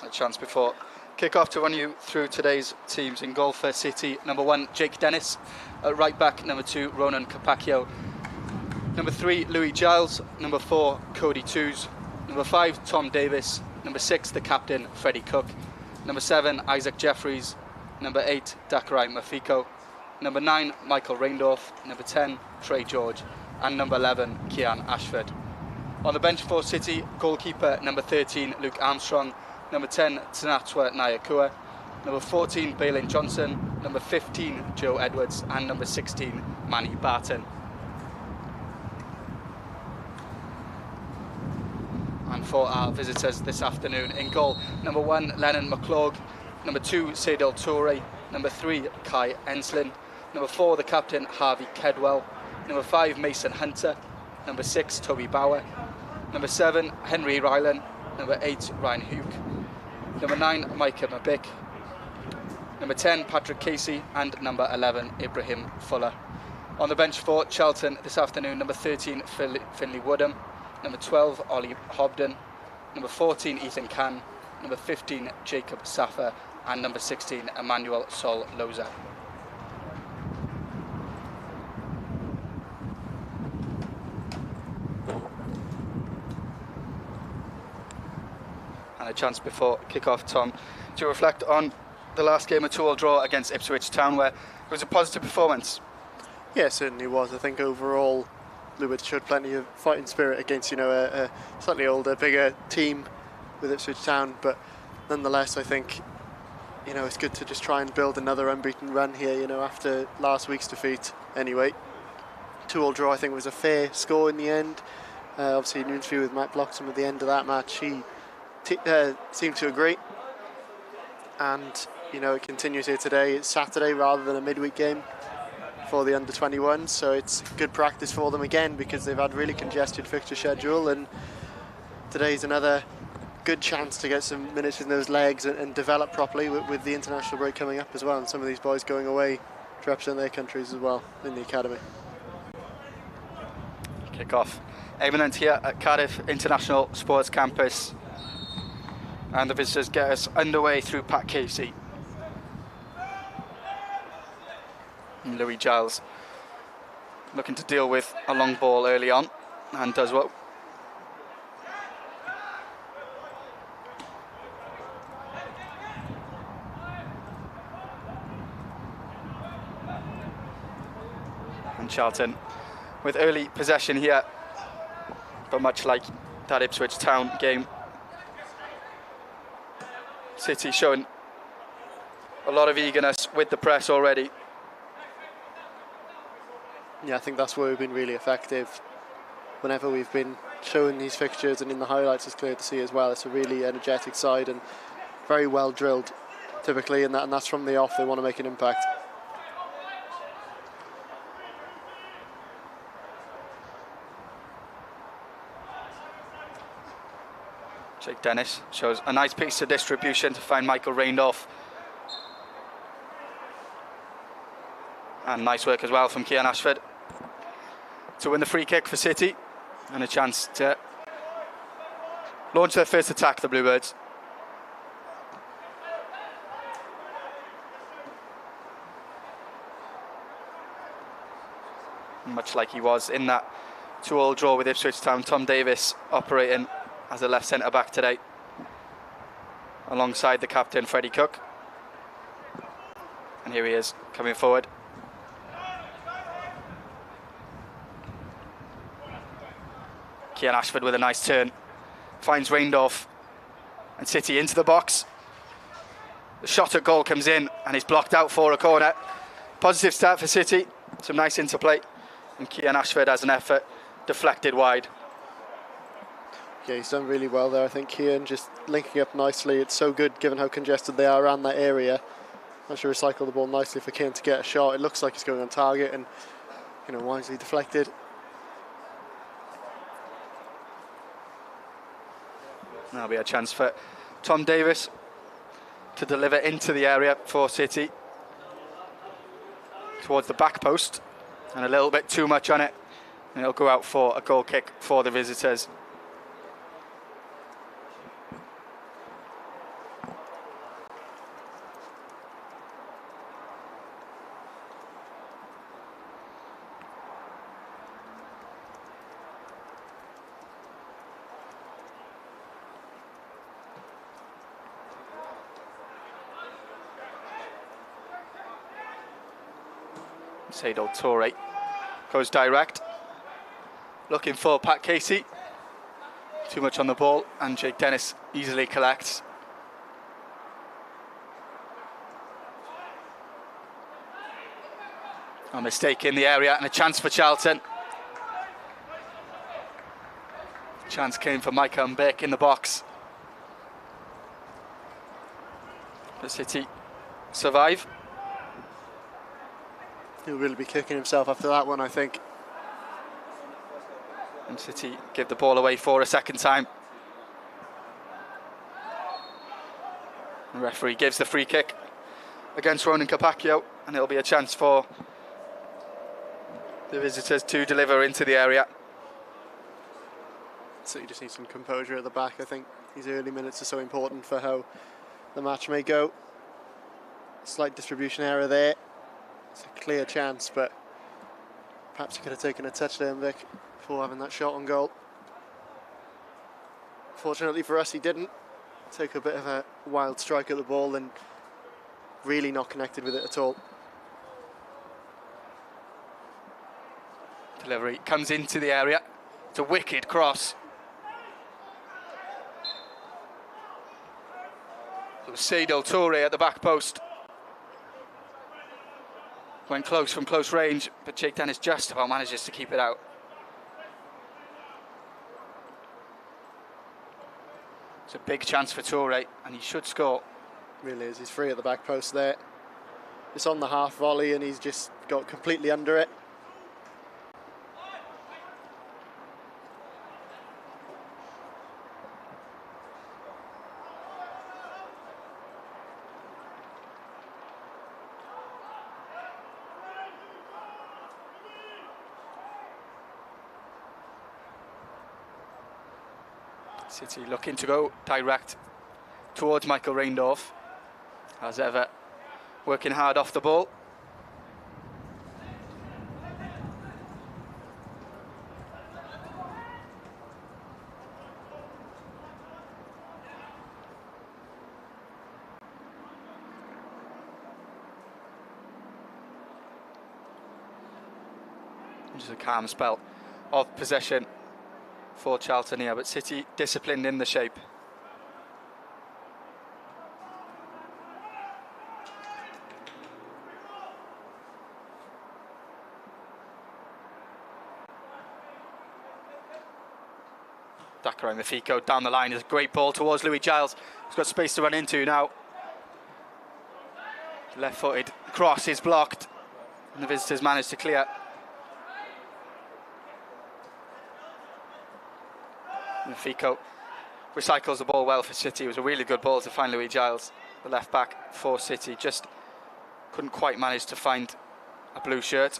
A chance before kick-off to run you through today's teams. In goal for City, number 1, Jake Dennis. At right back, number 2, Ronan Capacchio. Number 3, Louis Giles. Number 4, Cody Toos. Number 5, Tom Davis. Number 6, the captain, Freddie Cook. Number 7, Isaac Jeffries. Number 8, Dakarai Mafiko. Number 9, Michael Reindorf. Number 10, Trey George. And number 11, Kian Ashford. On the bench for City, goalkeeper, number 13, Luke Armstrong. Number 10, Tanatwa Nyakua. Number 14, Bailyn Johnson. Number 15, Joe Edwards. And number 16, Manny Barton. And for our visitors this afternoon, in goal, number 1, Lennon McClurg. Number 2, Seydel Toure. Number 3, Kai Enslin. Number 4, the captain, Harvey Kedwell. Number 5, Mason Hunter. Number 6, Toby Bauer. Number 7, Henry Rylan. Number 8, Ryan Hugh. Number 9, Micah Mabick. Number 10, Patrick Casey. And number 11, Ibrahim Fuller. On the bench for Charlton this afternoon, number 13, Finley Woodham. Number 12, Ollie Hobden. Number 14, Ethan Cann. Number 15, Jacob Saffer. And number 16, Emmanuel Sol Loza. And a chance before kick-off, Tom, to reflect on the last game, a 2-2 draw against Ipswich Town, where it was a positive performance. Yeah, it certainly was. I think overall Lewis showed plenty of fighting spirit against, a slightly older, bigger team with Ipswich Town, but nonetheless I think it's good to just try and build another unbeaten run here, after last week's defeat anyway. 2-2 draw, I think, was a fair score in the end. Obviously in an interview with Matt Bloxham at the end of that match, he seemed to agree, and it continues here today. It's Saturday rather than a midweek game for the under-21, so it's good practice for them again, because they've had really congested fixture schedule, and today's another good chance to get some minutes in those legs and develop properly with the international break coming up as well, and some of these boys going away to represent their countries as well in the academy. Kick-off imminent here at Cardiff International Sports Campus, and the visitors get us underway through Pat Casey. And Louis Giles looking to deal with a long ball early on, and does well. And Charlton with early possession here, but much like that Ipswich Town game, City showing a lot of eagerness with the press already. Yeah, I think that's where we've been really effective. Whenever we've been showing these fixtures and in the highlights, it's clear to see as well. It's a really energetic side and very well drilled, typically, and that's from the off. They want to make an impact. Jake Dennis shows a nice piece of distribution to find Michael Reindorf. And nice work as well from Kian Ashford to win the free kick for City, and a chance to launch their first attack, the Bluebirds. Much like he was in that 2-2 draw with Ipswich Town, Tom Davis operating as a left centre-back today, alongside the captain, Freddie Cook. And here he is, coming forward. Kian Ashford with a nice turn, finds Reindorf, and City into the box. The shot at goal comes in, and it's blocked out for a corner. Positive start for City, some nice interplay, and Kian Ashford has an effort deflected wide. Yeah, he's done really well there. I think Kian just linking up nicely. It's so good given how congested they are around that area. Actually recycle the ball nicely for Kian to get a shot. It looks like he's going on target and, wisely deflected. There'll be a chance for Tom Davis to deliver into the area for City, towards the back post, and a little bit too much on it, and it'll go out for a goal kick for the visitors. Seydou Toure goes direct, looking for Pat Casey. Too much on the ball, and Jake Dennis easily collects. A mistake in the area and a chance for Charlton. Chance came for Micah Mbek in the box. But City survive. He'll really be kicking himself after that one, I think. And City give the ball away for a second time. The referee gives the free kick against Ronan Capacchio, and it'll be a chance for the visitors to deliver into the area. So you just need some composure at the back. I think these early minutes are so important for how the match may go. Slight distribution error there. It's a clear chance, but perhaps he could have taken a touch there, Vic, before having that shot on goal. Fortunately for us, he didn't. Took a bit of a wild strike at the ball and really not connected with it at all. Delivery comes into the area. It's a wicked cross. It was Seydou Toure at the back post. Went close from close range, but Jake Dennis just about manages to keep it out. It's a big chance for Toure, and he should score. Really is. He's free at the back post there. It's on the half volley, and he's just got completely under it. City looking to go direct towards Michael Reindorf, as ever, working hard off the ball. Just a calm spell of possession for Charlton here, but City disciplined in the shape. Dakar Mafiko down the line is a great ball towards Louis Giles. He's got space to run into now. Left-footed cross is blocked, and the visitors managed to clear. Mafiko recycles the ball well for City. It was a really good ball to find Louis Giles, the left back for City. Just couldn't quite manage to find a blue shirt.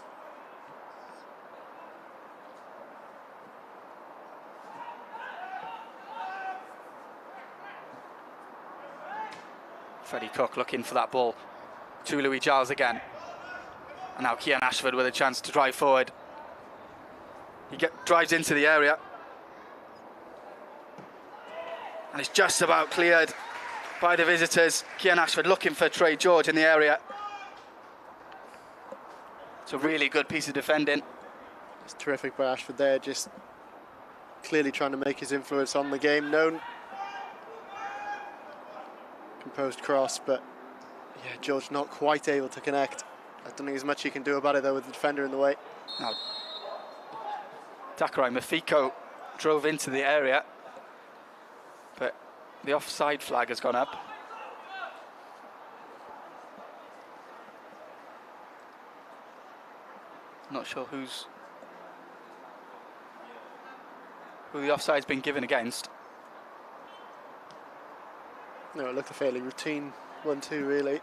Freddie Cook looking for that ball to Louis Giles again. And now Kian Ashford with a chance to drive forward. He drives into the area. And it's just about cleared by the visitors. Kian Ashford looking for Trey George in the area. It's a really good piece of defending. It's terrific by Ashford there, just clearly trying to make his influence on the game known. Composed cross, but yeah, George not quite able to connect. I don't think there's much he can do about it though with the defender in the way. Now, Dakar Mafiko drove into the area, but the offside flag has gone up. Not sure who the offside's been given against. No, it looked a fairly routine 1-2 really.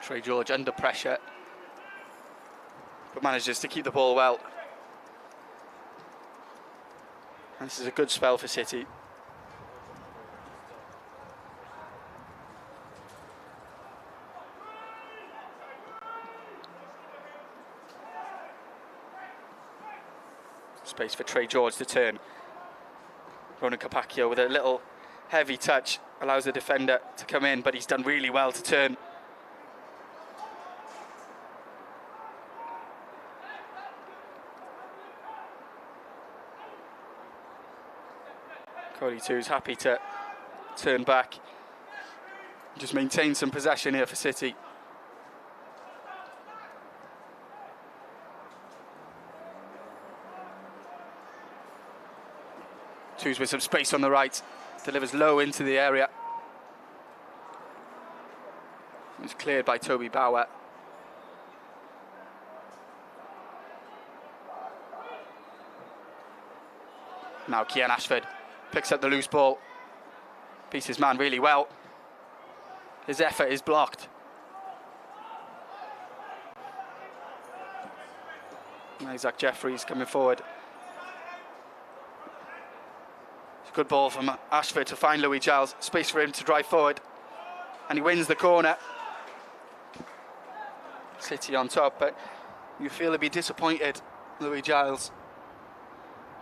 Trey George under pressure, but manages to keep the ball well. And this is a good spell for City. Space for Trey George to turn. Ronan Capacchio with a little heavy touch allows the defender to come in, but he's done really well to turn. Cody too is happy to turn back. Just maintain some possession here for City. Twos with some space on the right. Delivers low into the area. It was cleared by Toby Bauer. Now Kian Ashford picks up the loose ball. Beats his man really well. His effort is blocked. Isaac Jeffries coming forward. It's a good ball from Ashford to find Louis Giles. Space for him to drive forward. And he wins the corner. City on top, but you feel he'd be disappointed, Louis Giles,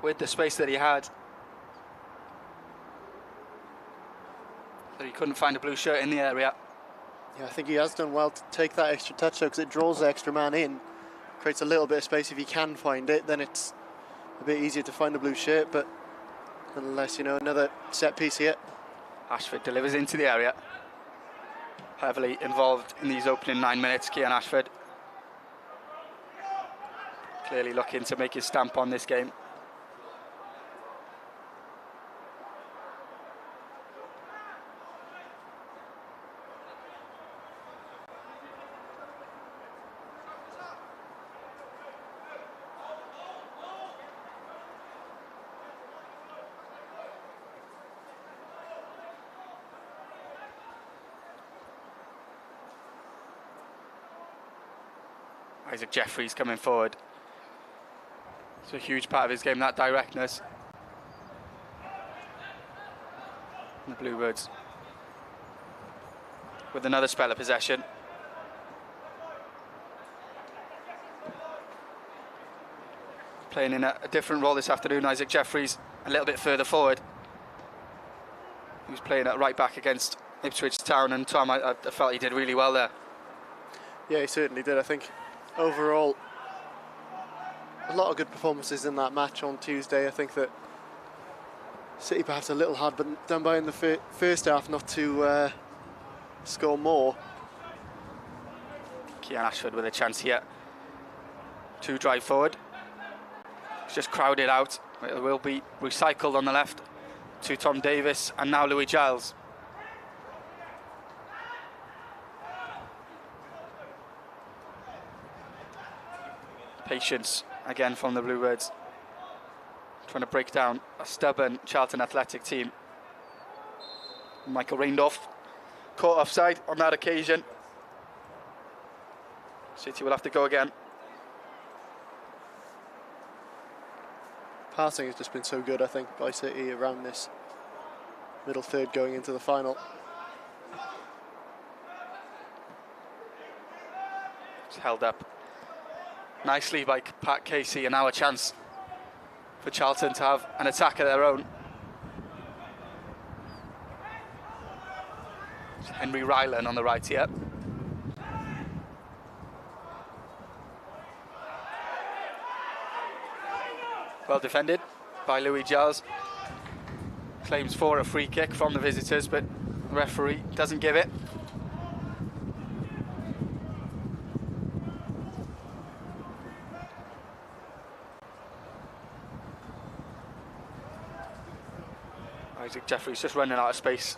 with the space that he had. That he couldn't find a blue shirt in the area. Yeah, I think he has done well to take that extra touch though, because it draws the extra man in, creates a little bit of space. If he can find it, then it's a bit easier to find a blue shirt, but nonetheless, you know, another set piece here. Ashford delivers into the area. Heavily involved in these opening 9 minutes, Kian Ashford. Clearly looking to make his stamp on this game. Isaac Jeffries coming forward. It's a huge part of his game, that directness. And the Bluebirds with another spell of possession. Playing in a different role this afternoon, Isaac Jeffries a little bit further forward. He was playing at right back against Ipswich Town, and Tom, I felt he did really well there. Yeah, he certainly did. I think overall, a lot of good performances in that match on Tuesday. I think that City perhaps a little hard but done by in the first half not to score more. Kian Ashford with a chance here to drive forward. It's just crowded out. It will be recycled on the left to Tom Davis and now Louis Giles. Patience again from the Bluebirds, trying to break down a stubborn Charlton Athletic team. Michael Reindorf caught offside on that occasion. City will have to go again. Passing has just been so good, I think, by City around this middle third going into the final. It's held up nicely by Pat Casey, and now a chance for Charlton to have an attack of their own. It's Henry Ryland on the right here. Well defended by Louis Giles. Claims for a free kick from the visitors, but the referee doesn't give it. Isaac Jeffries just running out of space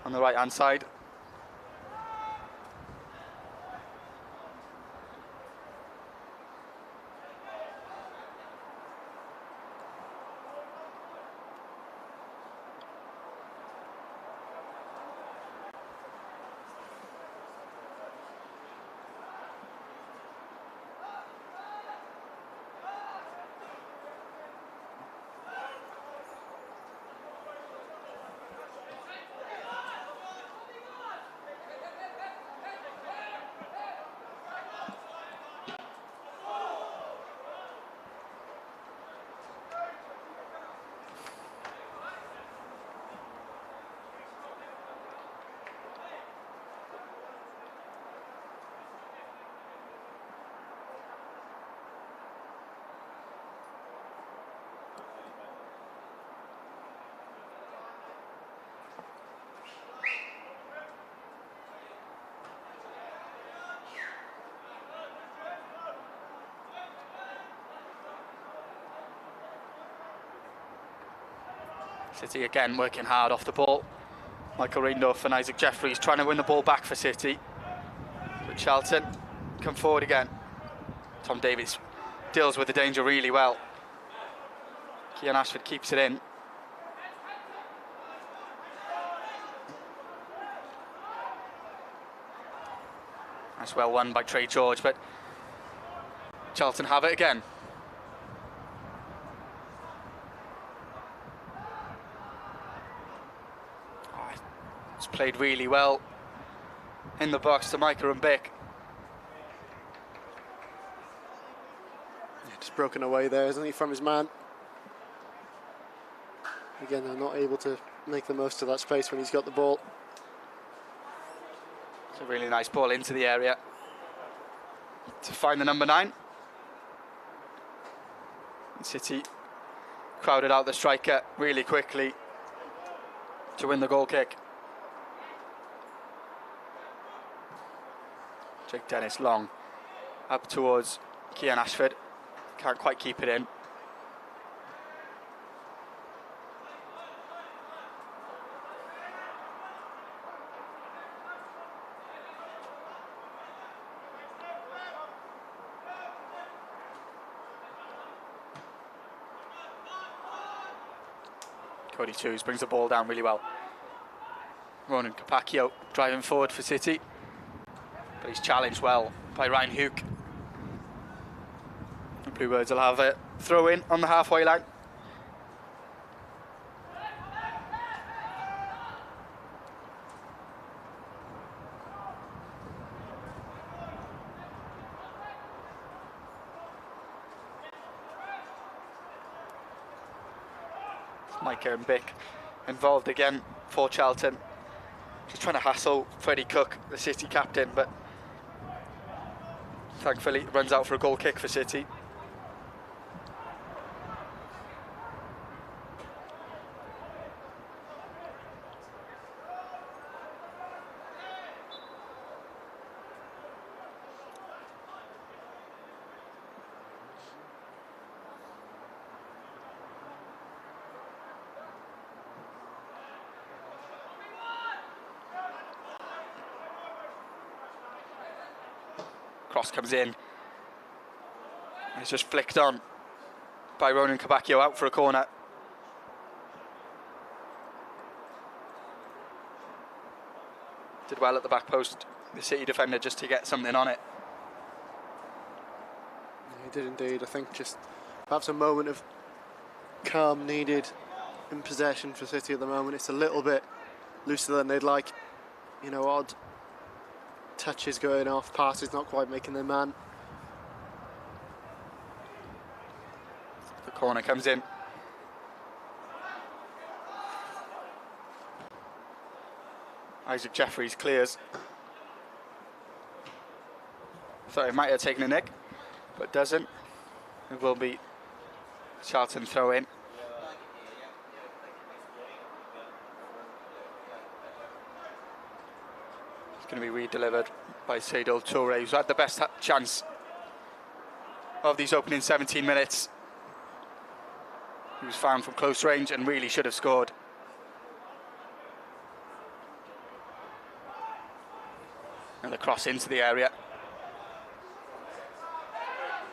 on the right hand side. City again working hard off the ball. Michael Reindorf and Isaac Jeffries trying to win the ball back for City. But Charlton come forward again. Tom Davies deals with the danger really well. Kian Ashford keeps it in. That's well won by Trey George, but Charlton have it again. It's played really well in the box to Micah and Bick. Yeah, just broken away there, isn't he, from his man? Again, they're not able to make the most of that space when he's got the ball. It's a really nice ball into the area to find the number 9. City crowded out the striker really quickly to win the goal kick. Jake Dennis long up towards Kian Ashford, can't quite keep it in. Cody Chews brings the ball down really well. Ronan Capacchio driving forward for City, but he's challenged well by Ryan Hook. The Bluebirds will have a throw in on the halfway line. Micah and Bick involved again for Charlton. Just trying to hassle Freddie Cook, the City captain, but thankfully it runs out for a goal kick for City. Cross comes in. It's just flicked on by Ronan Capacchio out for a corner. Did well at the back post, the City defender, just to get something on it. He did indeed. I think just perhaps a moment of calm needed in possession for City at the moment. It's a little bit looser than they'd like. You know, odd touches going off, passes not quite making their man. The corner comes in. Isaac Jeffries clears. Thought he might have taken a nick, but doesn't. It will be Charlton throw in. Going to be re-delivered by Seydou Touré, who's had the best chance of these opening 17 minutes. He was found from close range and really should have scored. And the cross into the area.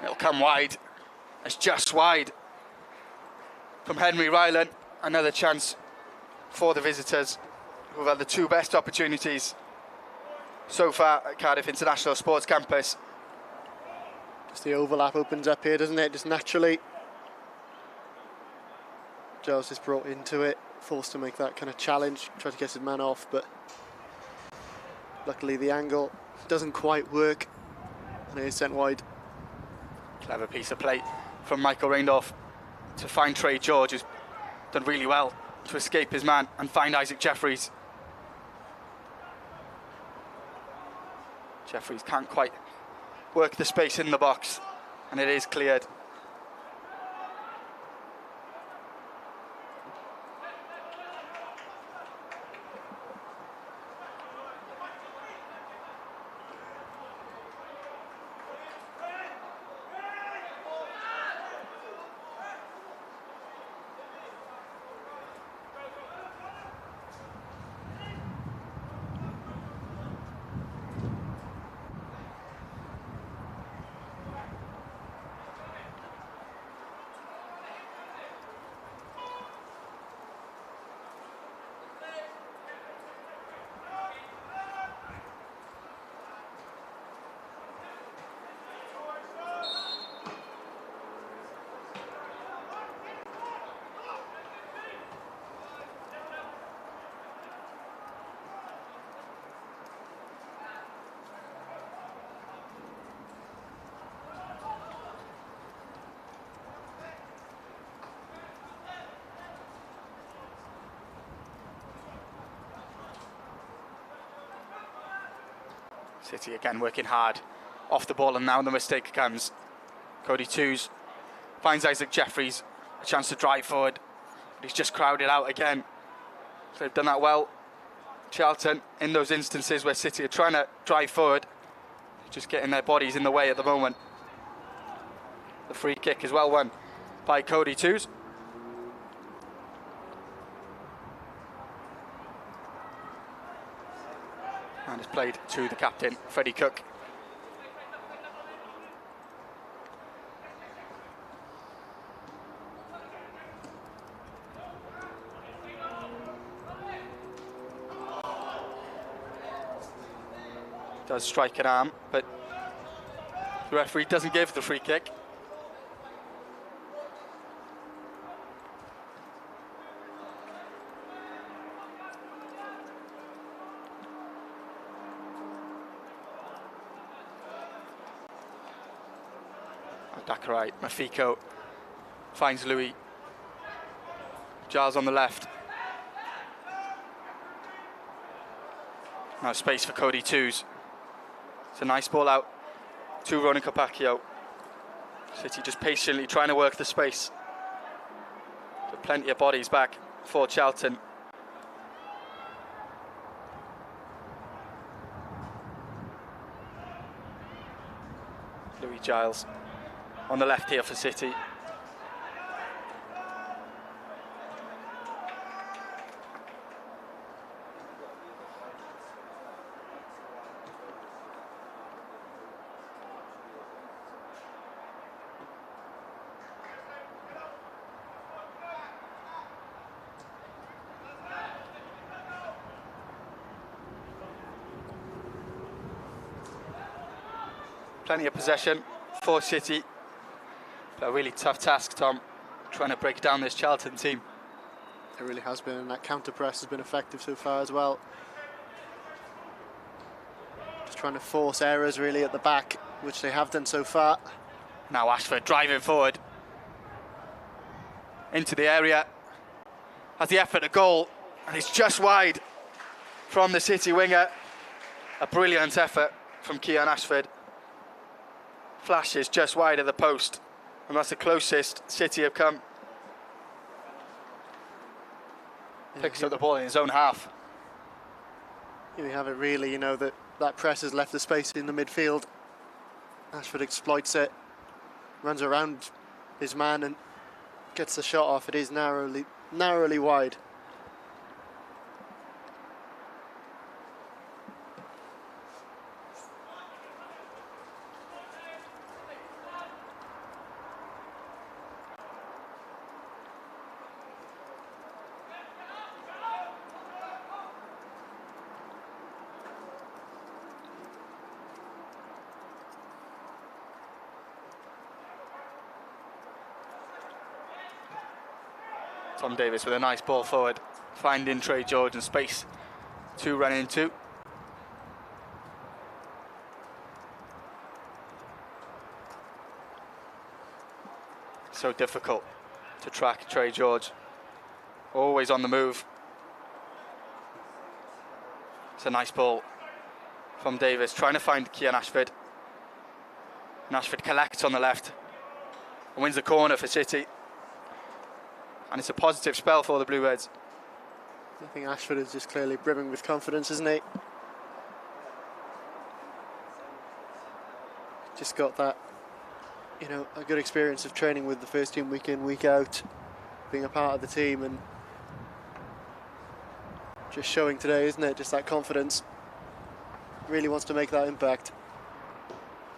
It'll come wide. It's just wide from Henry Ryland. Another chance for the visitors, who've had the two best opportunities so far at Cardiff International Sports Campus. Just the overlap opens up here, doesn't it? Just naturally. Giles is brought into it, forced to make that kind of challenge, try to get his man off, but luckily the angle doesn't quite work and it is sent wide. Clever piece of play from Michael Reindorf to find Trey George, who's done really well to escape his man and find Isaac Jeffries. Jeffries can't quite work the space in the box, and it is cleared. City again working hard off the ball, and now the mistake comes. Cody Twos finds Isaac Jeffries, a chance to drive forward, but he's just crowded out again. So they've done that well, Charlton, in those instances where City are trying to drive forward, just getting their bodies in the way at the moment. The free kick is well won by Cody Twos. And it's played to the captain, Freddie Cook. Does strike an arm, but the referee doesn't give the free kick. Dakarai, Mafiko finds Louis. Giles on the left. Now space for Cody Twos. It's a nice ball out to Ronan Capacchio. City just patiently trying to work the space. But plenty of bodies back for Charlton. Louis Giles on the left here for City. Plenty of possession for City. But a really tough task, Tom, trying to break down this Charlton team. It really has been, and that counter press has been effective so far as well. Just trying to force errors really at the back, which they have done so far. Now Ashford driving forward into the area. Has the effort at goal, and it's just wide from the City winger. A brilliant effort from Kian Ashford. Flashes just wide of the post, and that's the closest City have come. Picks up the ball in his own half. Here we have it really, that press has left the space in the midfield. Ashford exploits it, runs around his man and gets the shot off. It is narrowly wide. Tom Davis with a nice ball forward, finding Trey George and space to run into. So difficult to track Trey George, always on the move. It's a nice ball from Davis, trying to find Kian Ashford. And Ashford collects on the left and wins the corner for City. And it's a positive spell for the Bluebirds. I think Ashford is just clearly brimming with confidence, isn't he? Just got that, a good experience of training with the first team week in, week out, being a part of the team, and just showing today, isn't it? Just that confidence. Really wants to make that impact.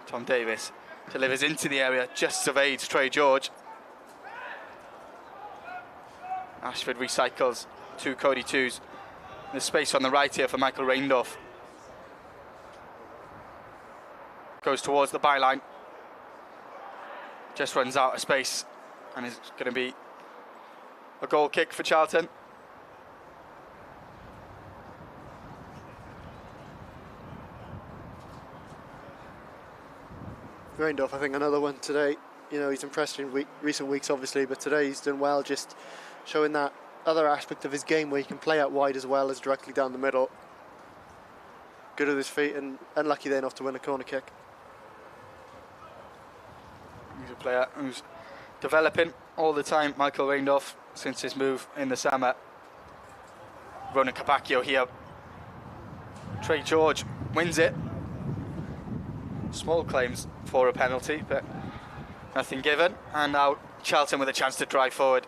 Tom Davis delivers into the area, just evades Trey George. Ashford recycles to Cody Twos. There's space on the right here for Michael Reindorf. Goes towards the byline. Just runs out of space, and it's going to be a goal kick for Charlton. Reindorf, I think another one today. He's impressed in recent weeks, obviously, but today he's done well, just showing that other aspect of his game where he can play out wide as well as directly down the middle. good with his feet, and unlucky there not to win a corner kick. He's a player who's developing all the time, Michael Reindorf, since his move in the summer. Ronan Capacchio here. Trey George wins it. Small claims for a penalty, but nothing given. And now Charlton with a chance to drive forward.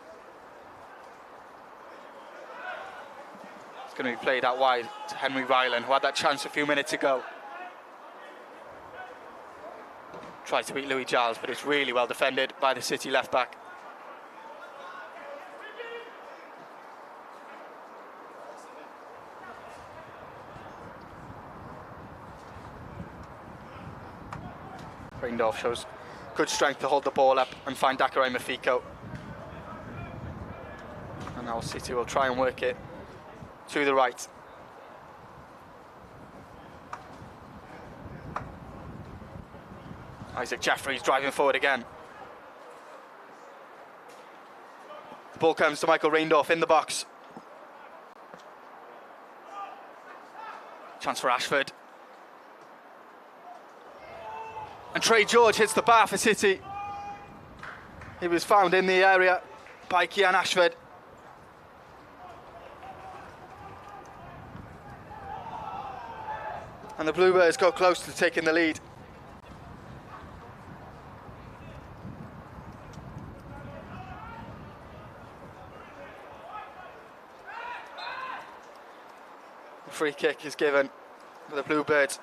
It's going to be played out wide to Henry Ryland, who had that chance a few minutes ago. Tried to beat Louis Giles, but it's really well defended by the City left-back. Reindorf shows good strength to hold the ball up and find Dakarai Mafiko. And now City will try and work it to the right. Isaac Jeffries driving forward again. The ball comes to Michael Reindorf in the box. Chance for Ashford. And Trey George hits the bar for City. He was found in the area by Kian Ashford. And the Bluebirds go close to taking the lead. The free kick is given for the Bluebirds.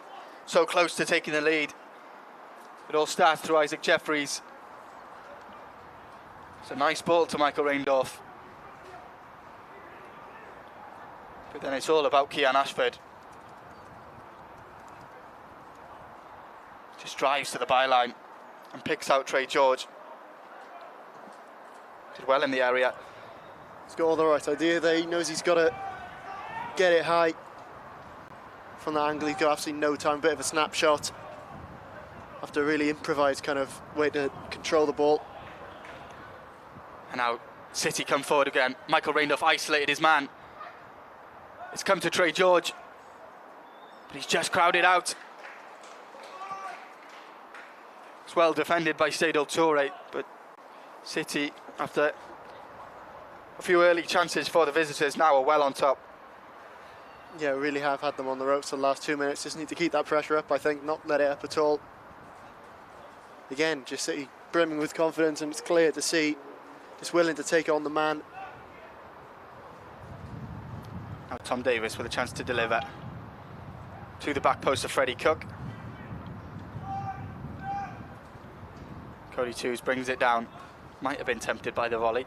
So close to taking the lead. It all starts through Isaac Jeffries. It's a nice ball to Michael Reindorf. But then it's all about Kian Ashford. Just drives to the byline and picks out Trey George. Did well in the area. He's got all the right idea there. He knows he's got to get it high. From that angle, he's got absolutely no time. Bit of a snapshot. Have to really improvise kind of way to control the ball. And now City come forward again. Michael Reindorf isolated his man. It's come to Trey George, but he's just crowded out. It's well defended by Seydou Touré, but City, after a few early chances for the visitors, now are well on top. Yeah, really have had them on the ropes for the last 2 minutes. Just need to keep that pressure up, I think, not let it up at all. Again, just City brimming with confidence, and it's clear to see just willing to take on the man. Now Tom Davis with a chance to deliver to the back post of Freddie Cook. Cody Toos brings it down. Might have been tempted by the volley.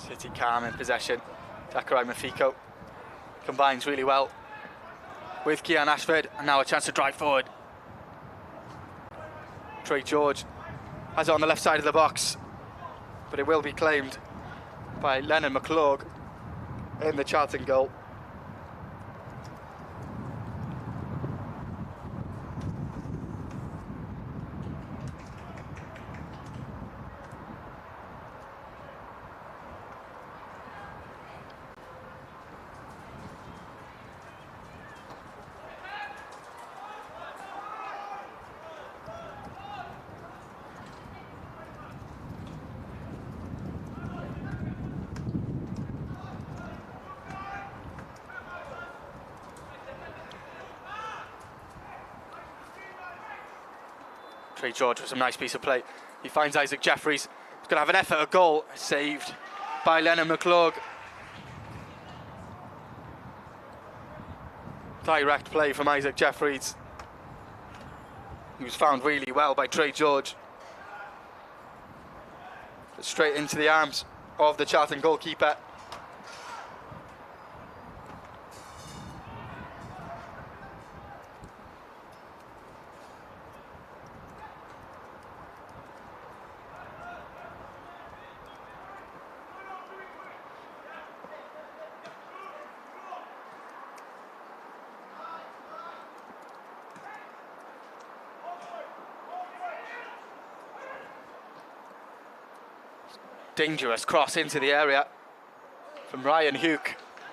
City calm in possession. Dakarai Mafiko combines really well with Kian Ashford, and now a chance to drive forward. Trey George has it on the left side of the box, but it will be claimed by Lennon McClurg in the Charlton goal. Trey George with some nice piece of play. He finds Isaac Jeffries. He's going to have an effort at goal. Saved by Lennon McClurg. Direct play from Isaac Jeffries. He was found really well by Trey George. But straight into the arms of the Charlton goalkeeper. Dangerous cross into the area from Ryan Hugh.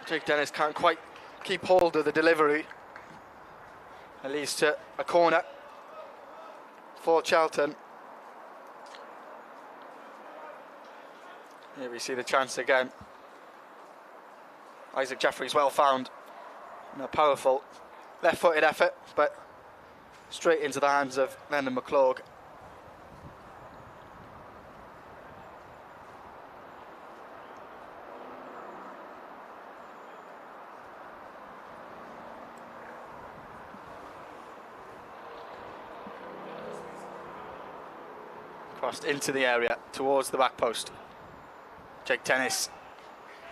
Jake Dennis can't quite keep hold of the delivery. It leads to a corner for Charlton. Here we see the chance again. Isaac Jeffries well found in a powerful left-footed effort, but straight into the hands of Lennon McClurg. Crossed into the area towards the back post. Jake Dennis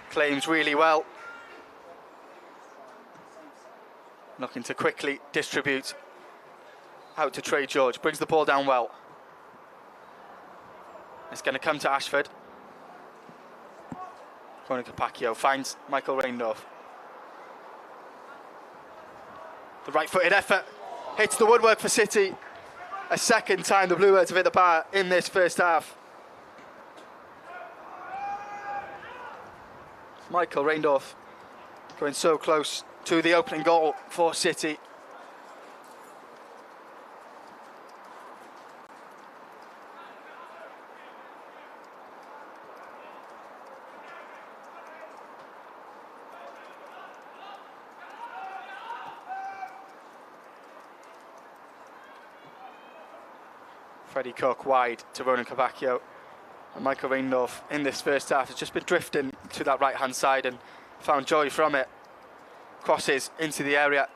claims really well. Looking to quickly distribute out to Trey George. Brings the ball down well. It's going to come to Ashford. Veronica Pacquiao finds Michael Reindorf. The right-footed effort hits the woodwork for City. A second time the Bluebirds have hit the bar in this first half. Michael Reindorf going so close to the opening goal for City. Freddie Cook wide to Ronan Kabakio. And Michael Reindorf in this first half has just been drifting to that right hand side and found joy from it. Crosses into the area.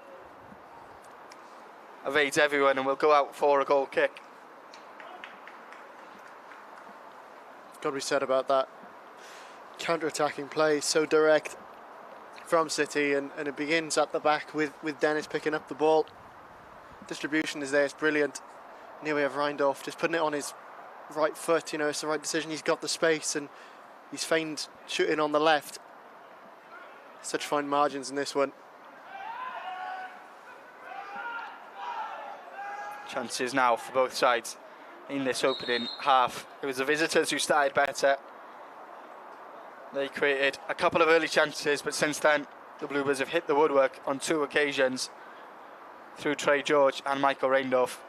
Evades everyone and will go out for a goal kick. Got to be said about that counter-attacking play, so direct from City, and it begins at the back with Dennis picking up the ball. Distribution is there, it's brilliant. And here we have Reindorf just putting it on his right foot, you know, it's the right decision. He's got the space and he's feigned shooting on the left. Such fine margins in this one. Chances now for both sides in this opening half. It was the visitors who started better. They created a couple of early chances, but since then the Bluebirds have hit the woodwork on 2 occasions through Trey George and Michael Reindorf.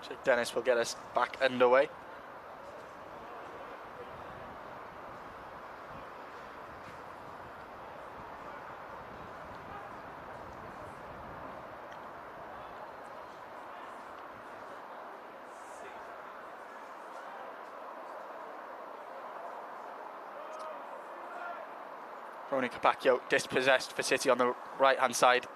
Jake Dennis will get us back underway. Veronica Pacquiao dispossessed for City on the right hand side.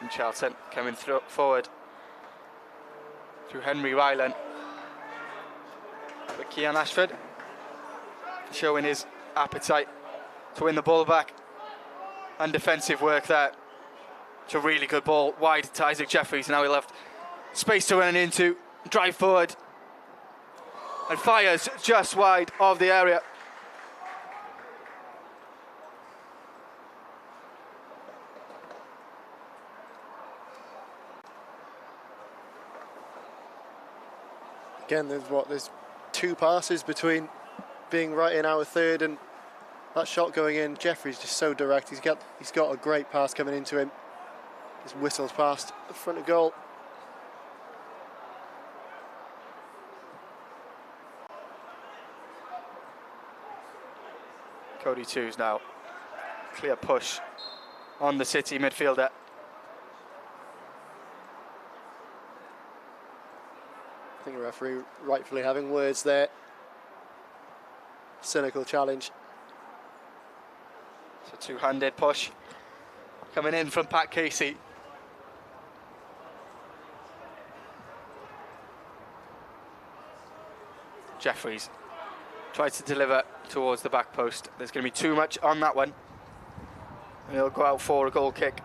And Charlton coming forward through Henry Ryland. But Kean Ashford showing his appetite to win the ball back. And defensive work there. It's a really good ball wide to Isaac Jeffries. Now he'll have space to run into, drive forward, and fires just wide of the area. Again, there's 2 passes between being right in our third and that shot going in. Jeffrey's just so direct. He's got a great pass coming into him. Just whistles past the front of goal. Cody Twos now. Clear push on the City midfielder. I think the referee rightfully having words there. Cynical challenge. It's a two-handed push coming in from Pat Casey. Jeffries tries to deliver towards the back post. There's going to be too much on that one, and he'll go out for a goal kick.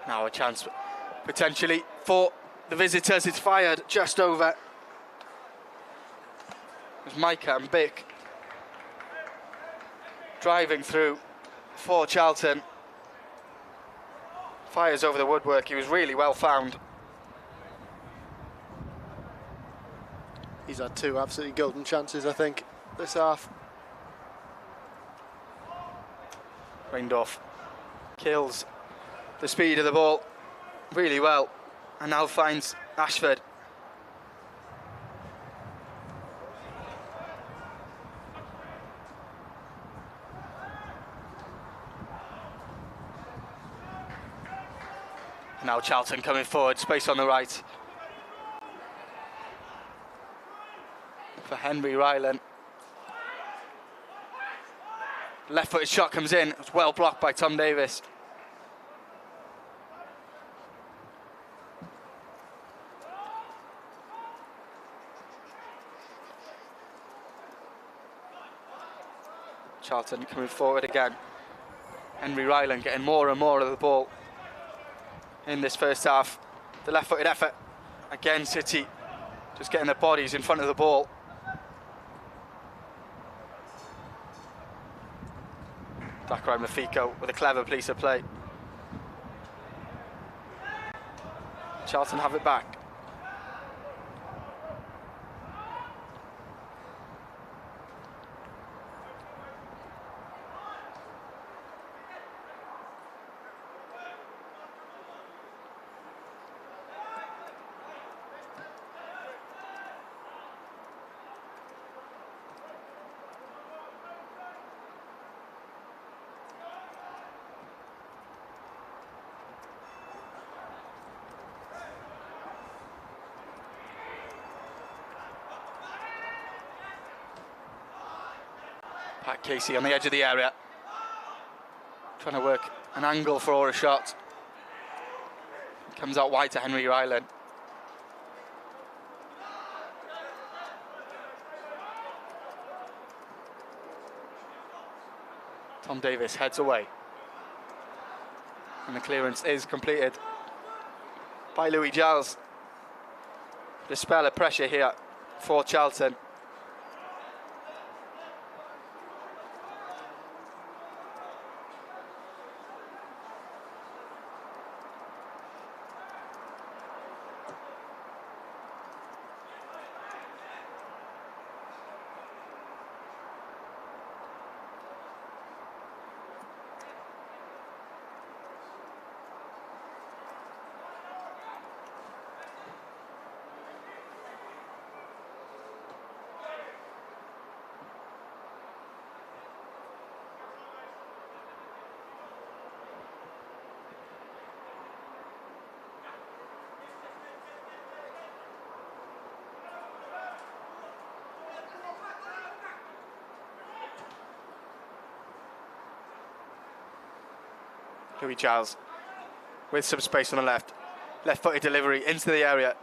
Now a chance potentially for the visitors. It's fired just over. There's Micah and Bick driving through for Charlton. Fires over the woodwork. He was really well found. He's had 2 absolutely golden chances, I think, this half. Reindorf kills the speed of the ball really well, and now finds Ashford. Now Charlton coming forward, space on the right for Henry Ryland. Left-footed shot comes in. It's well blocked by Tom Davis. Charlton coming forward again. Henry Ryland getting more and more of the ball in this first half. The left-footed effort. Again, City just getting their bodies in front of the ball. Dakrai Mafiko with a clever piece of play. Charlton have it back. Pat Casey on the edge of the area, trying to work an angle for a shot. Comes out wide to Henry Ryland. Tom Davis heads away, and the clearance is completed by Louis Giles. The spell of pressure here for Charlton. Louis Giles with some space on the left. Left-footed delivery into the area.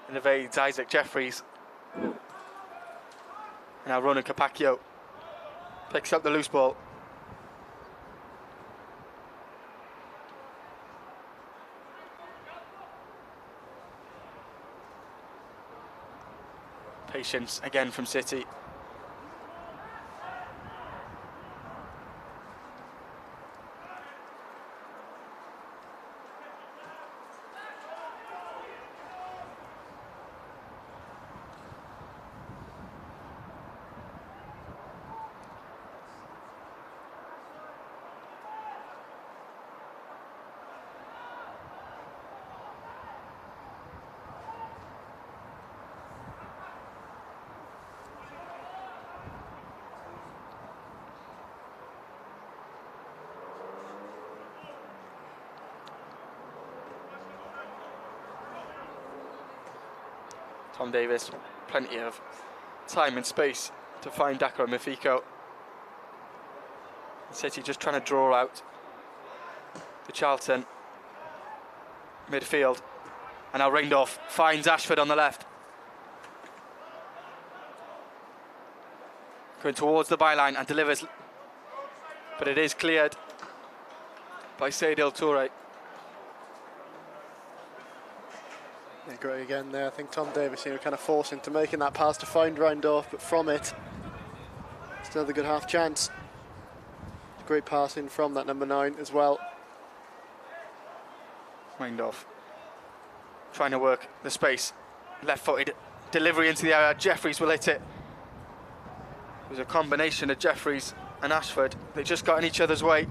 And evades Isaac Jeffries. Now Ronan Capacchio picks up the loose ball. Patience again from City. Tom Davis, plenty of time and space to find Dakar Mafiko. City just trying to draw out the Charlton midfield. And now Reindorf finds Ashford on the left. Going towards the byline and delivers. But it is cleared by Seydil Touré. Yeah, great again there. I think Tom Davis, kind of forcing to making that pass to find Reindorf, but from it, still the good half chance. Great passing from that number 9 as well. Reindorf trying to work the space. Left-footed delivery into the area. Jeffries will hit it. It was a combination of Jeffries and Ashford. They just got in each other's way.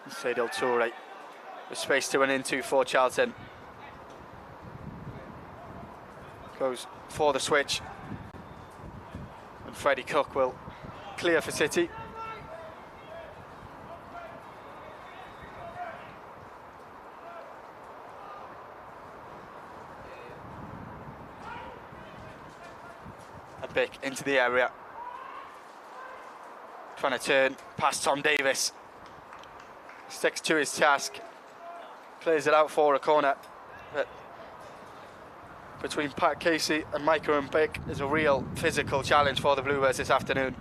Seydil Touré with space to run into for Charlton. Goes for the switch. And Freddie Cook will clear for City. A Bick into the area. Trying to turn past Tom Davis. Sticks to his task, clears it out for a corner. But between Pat Casey and Micah and Bick is a real physical challenge for the Bluebirds this afternoon.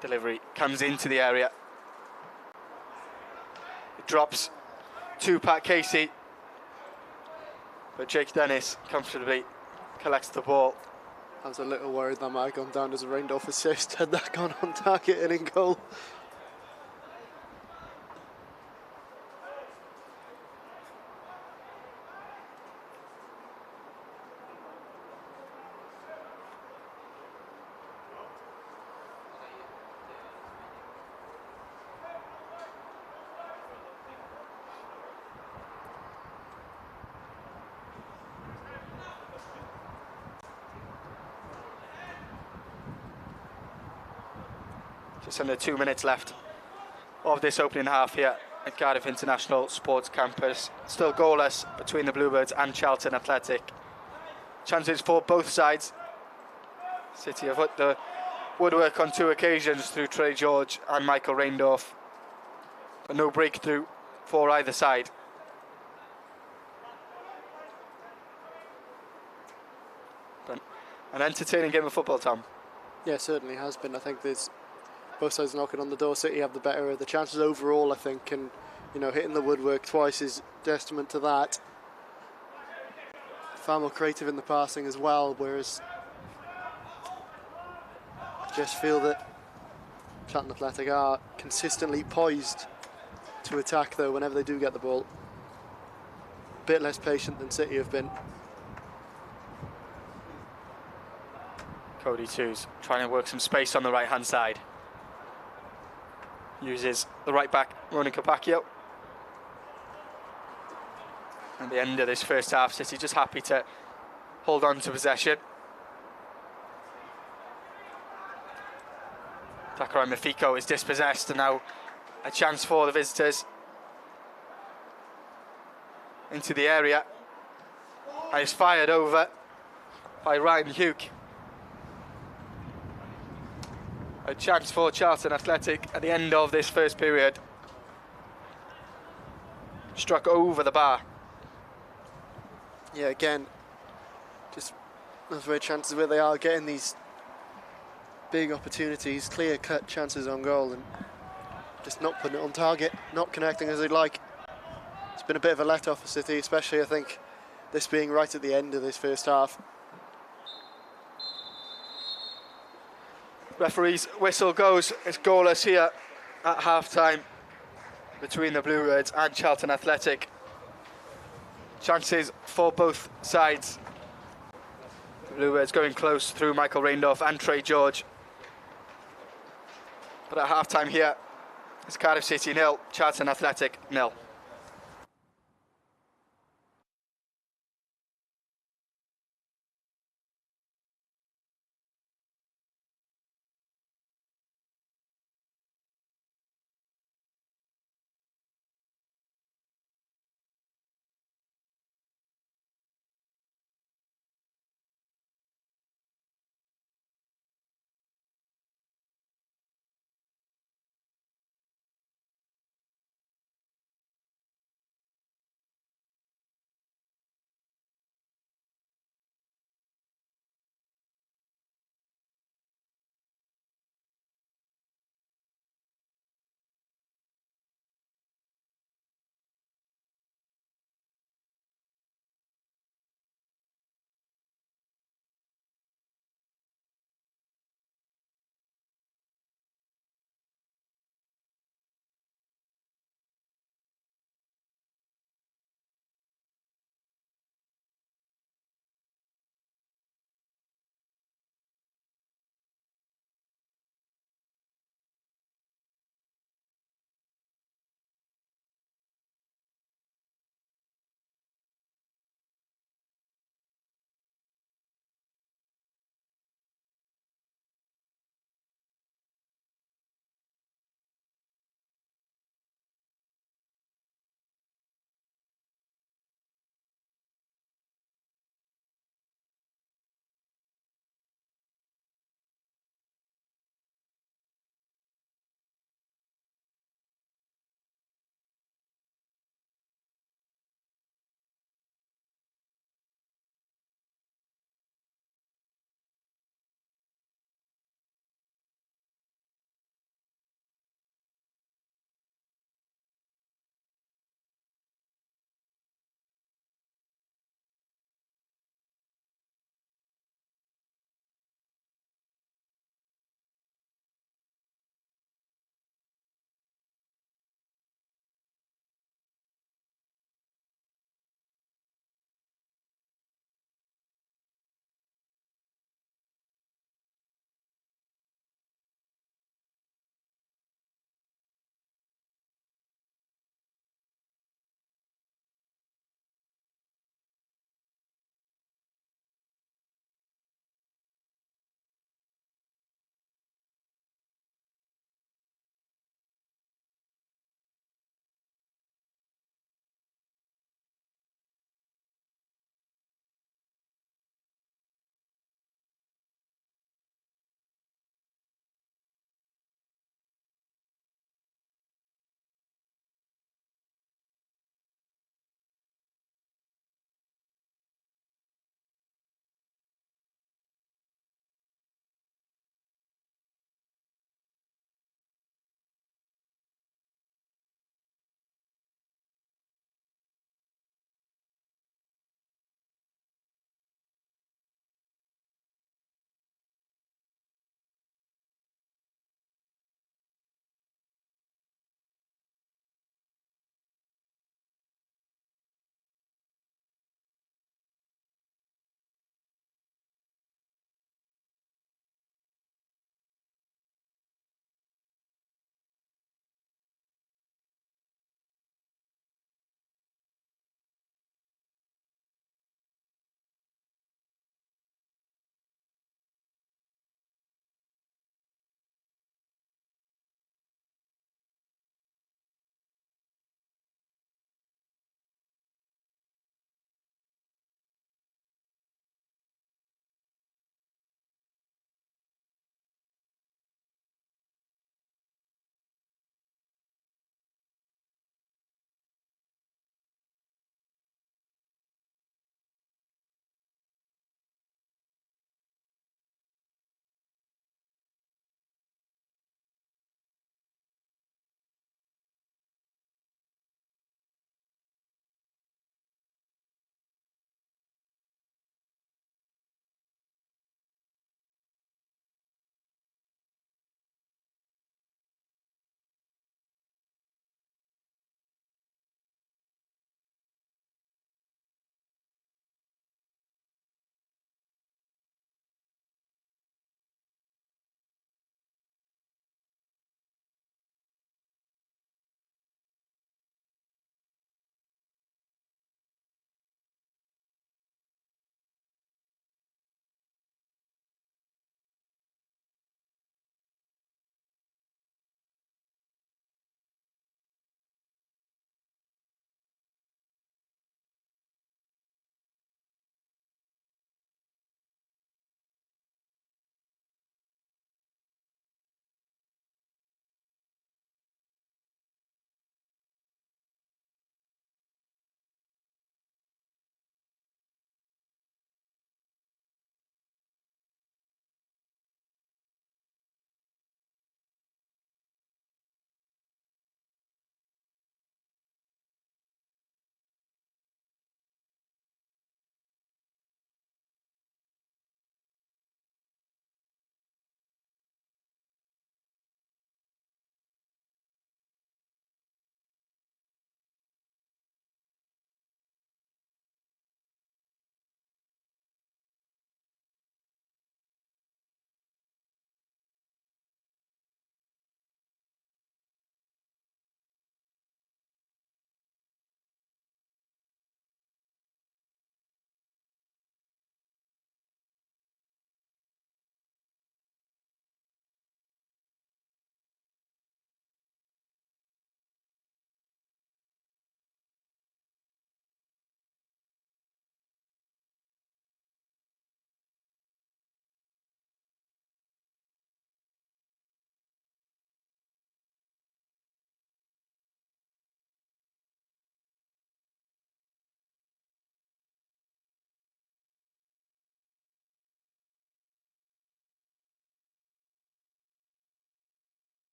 Delivery comes into the area. It drops to Pat Casey. But Jake Dennis comfortably collects the ball. I was a little worried that might have gone down as a Reindorf assist had that gone on target and in goal. Just under 2 minutes left of this opening half here at Cardiff International Sports Campus. Still goalless between the Bluebirds and Charlton Athletic. Chances for both sides. City have hit the woodwork on 2 occasions through Trey George and Michael Reindorf, but no breakthrough for either side. But an entertaining game of football, Tom. Yeah, certainly has been. I think there's both sides knocking on the door. City have the better of the chances overall, I think, and hitting the woodwork twice is testament to that. Far more creative in the passing as well, whereas I just feel that Charlton Athletic are consistently poised to attack though whenever they do get the ball. A bit less patient than City have been. Cody Twos trying to work some space on the right hand side. Uses the right back, Ronan Capacchio. At the end of this first half, City just happy to hold on to possession. Takara Mafiko is dispossessed, and now a chance for the visitors into the area. And it's fired over by Ryan Hugh. A chance for Charlton Athletic at the end of this first period. Struck over the bar. Yeah, again, just another chances where they are getting these big opportunities, clear-cut chances on goal, and just not putting it on target, not connecting as they'd like. It's been a bit of a let-off for City, especially, I think, this being right at the end of this first half. Referee's whistle goes. It's goalless here at half-time between the Blue Reds and Charlton Athletic. Chances for both sides. The Blue Reds going close through Michael Reindorf and Trey George. But at half-time here, it's Cardiff City 0, Charlton Athletic 0.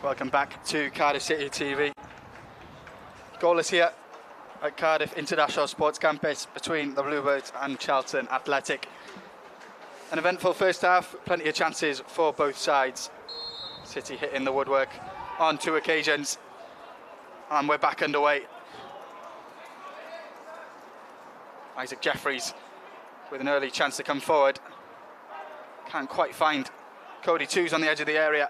Welcome back to Cardiff City TV. Goalless here at Cardiff International Sports Campus between the Bluebirds and Charlton Athletic. An eventful first half, plenty of chances for both sides. City hitting the woodwork on 2 occasions, and we're back underway. Isaac Jeffries with an early chance to come forward. Can't quite find Cody Twos on the edge of the area.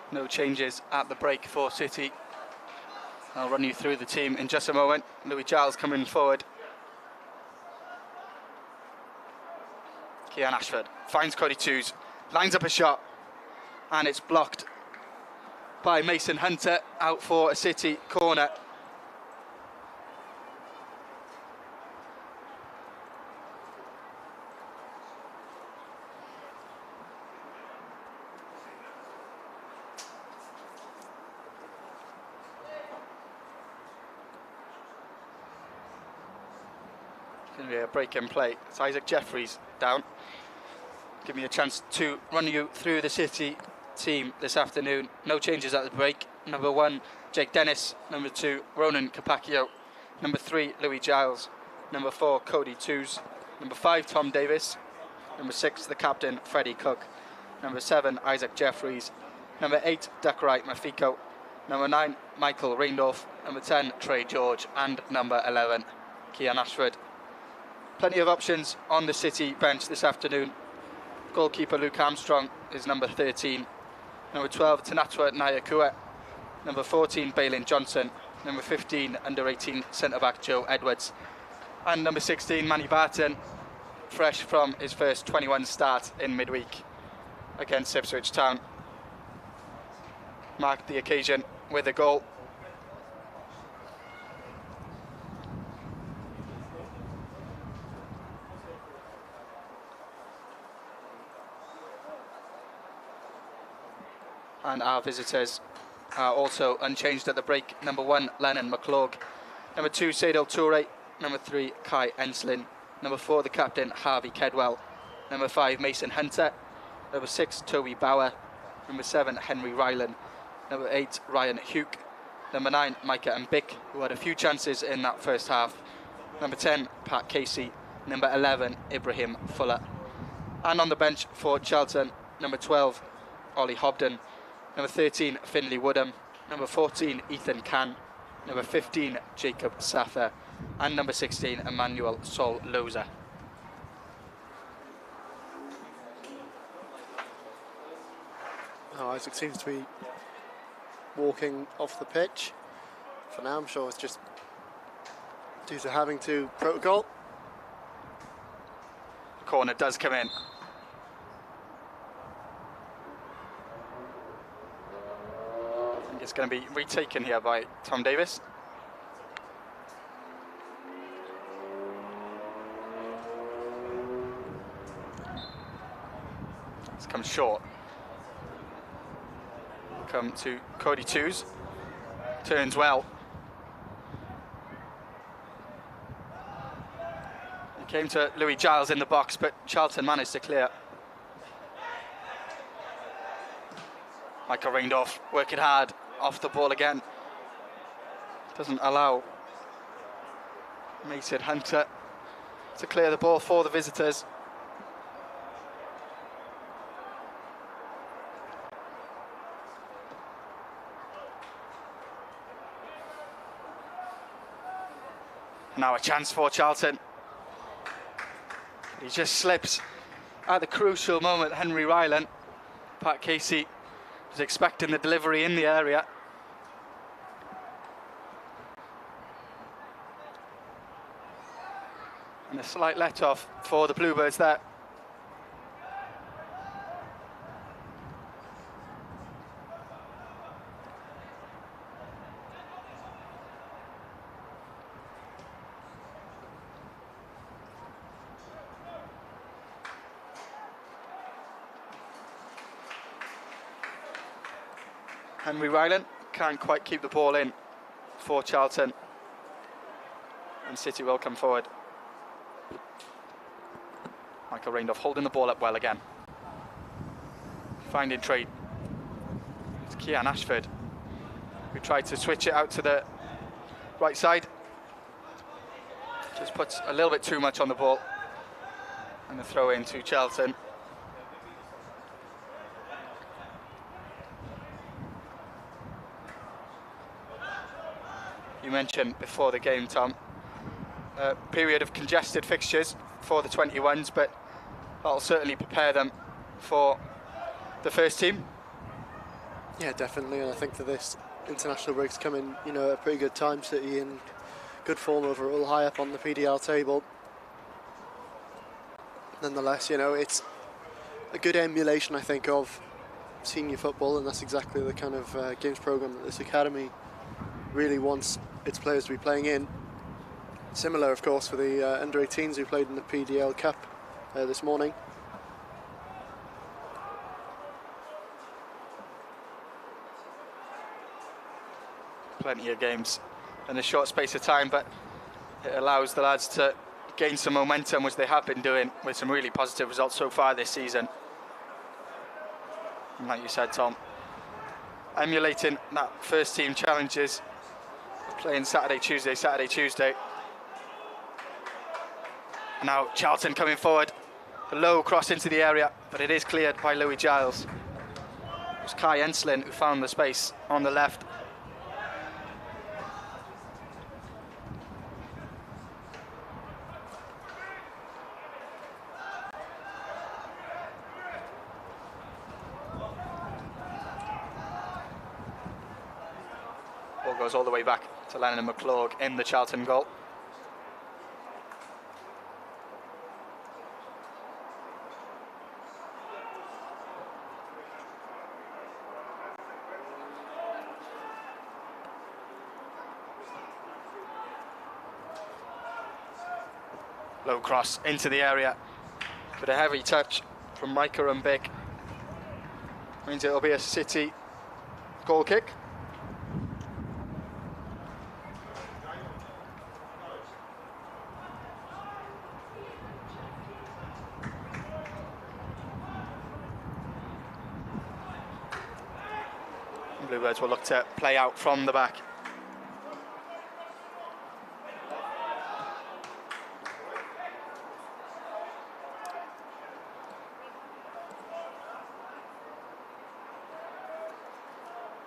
No changes at the break for City. I'll run you through the team in just a moment. Louis Giles coming forward. Kian Ashford finds Cody Twos, lines up a shot, and it's blocked by Mason Hunter out for a City corner. Going to be a break in play. It's Isaac Jeffries down. Give me a chance to run you through the City team this afternoon. No changes at the break. Number 1, Jake Dennis. Number 2, Ronan Capacchio. Number 3, Louis Giles. Number 4, Cody Twos. Number 5, Tom Davis. Number 6, the captain, Freddie Cook. Number 7, Isaac Jeffries. Number 8, Duckwright Mafiko. Number 9, Michael Reindorf. Number 10, Trey George. And number 11, Kian Ashford. Plenty of options on the City bench this afternoon. Goalkeeper Luke Armstrong is number 13. Number 12, Tanatwa Nyakua. Number 14, Bailyn Johnson. Number 15, under-18 centre-back Joe Edwards. And number 16, Manny Barton, fresh from his first 21 start in midweek against Ipswich Town. Marked the occasion with a goal. And our visitors are also unchanged at the break. Number 1, Lennon McClog. Number 2, Seydel Toure. Number 3, Kai Enslin. Number 4, the captain, Harvey Kedwell. Number 5, Mason Hunter. Number 6, Toby Bauer. Number 7, Henry Ryland. Number 8, Ryan Hugh. Number 9, Micah Mbick, who had a few chances in that first half. Number 10, Pat Casey. Number 11, Ibrahim Fuller. And on the bench for Charlton, number 12, Ollie Hobden. Number 13, Finley Woodham. Number 14, Ethan Can. Number 15, Jacob Sather. And number 16, Emmanuel Sol Loza. Oh, Isaac seems to be walking off the pitch. For now, I'm sure it's just due to having to protocol. The corner does come in. It's going to be retaken here by Tom Davis. It's come short. Come to Cody Twos. Turns well. He came to Louis Giles in the box, but Charlton managed to clear. Michael Reindorf working hard. Off the ball again. Doesn't allow Mason Hunter to clear the ball for the visitors. Now a chance for Charlton. He just slips at the crucial moment. Henry Ryland. Pat Casey was expecting the delivery in the area. And a slight let-off for the Bluebirds there. Henry Ryland can't quite keep the ball in for Charlton, and City will come forward. Michael Raindorf holding the ball up well again. Finding trade. It's Kian Ashford, who tried to switch it out to the right side. Just puts a little bit too much on the ball. And a throw in to Charlton. You mentioned before the game, Tom, a period of congested fixtures for the 21s, but that'll certainly prepare them for the first team. Yeah, definitely, and I think that this international break's come in, at a pretty good time. City in good form overall, high up on the PDL table. Nonetheless, it's a good emulation, I think, of senior football, and that's exactly the kind of games programme that this academy really wants its players to be playing in. Similar, of course, for the under-18s who played in the PDL Cup this morning. Plenty of games in a short space of time, but it allows the lads to gain some momentum, which they have been doing with some really positive results so far this season. And like you said, Tom, emulating that first team challenges, playing Saturday, Tuesday. And now Charlton coming forward, a low cross into the area, but it is cleared by Louis Giles. It was Kai Enslin who found the space on the left. Ball goes all the way back to Lennon and McClurg in the Charlton goal. Low cross into the area, but a heavy touch from Micah and Bick means it'll be a City goal kick. Bluebirds will look to play out from the back.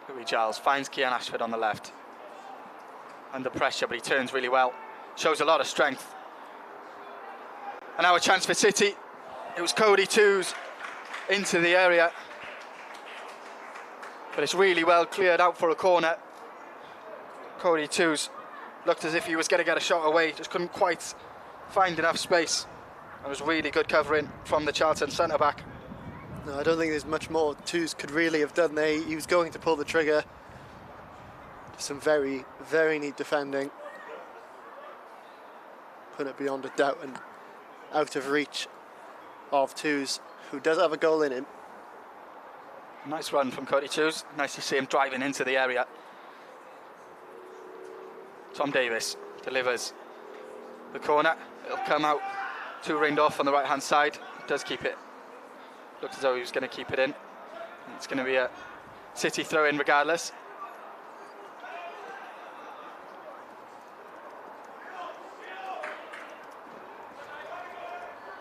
Louis Giles finds Kian Ashford on the left. Under pressure, but he turns really well. Shows a lot of strength. And now a chance for City. It was Cody Twos into the area. But it's really well cleared out for a corner. Cody Twos looked as if he was going to get a shot away, just couldn't quite find enough space. It was really good covering from the Charlton centre-back. No, I don't think there's much more Twos could really have done there. He was going to pull the trigger. Some very, very neat defending. Put it beyond a doubt and out of reach of Twos, who does have a goal in him. Nice run from Cody Twos. Nice to see him driving into the area. Tom Davis delivers the corner. It'll come out to Raindorf on the right hand side. Does keep it. Looks as though he was going to keep it in. It's going to be a City throw in regardless.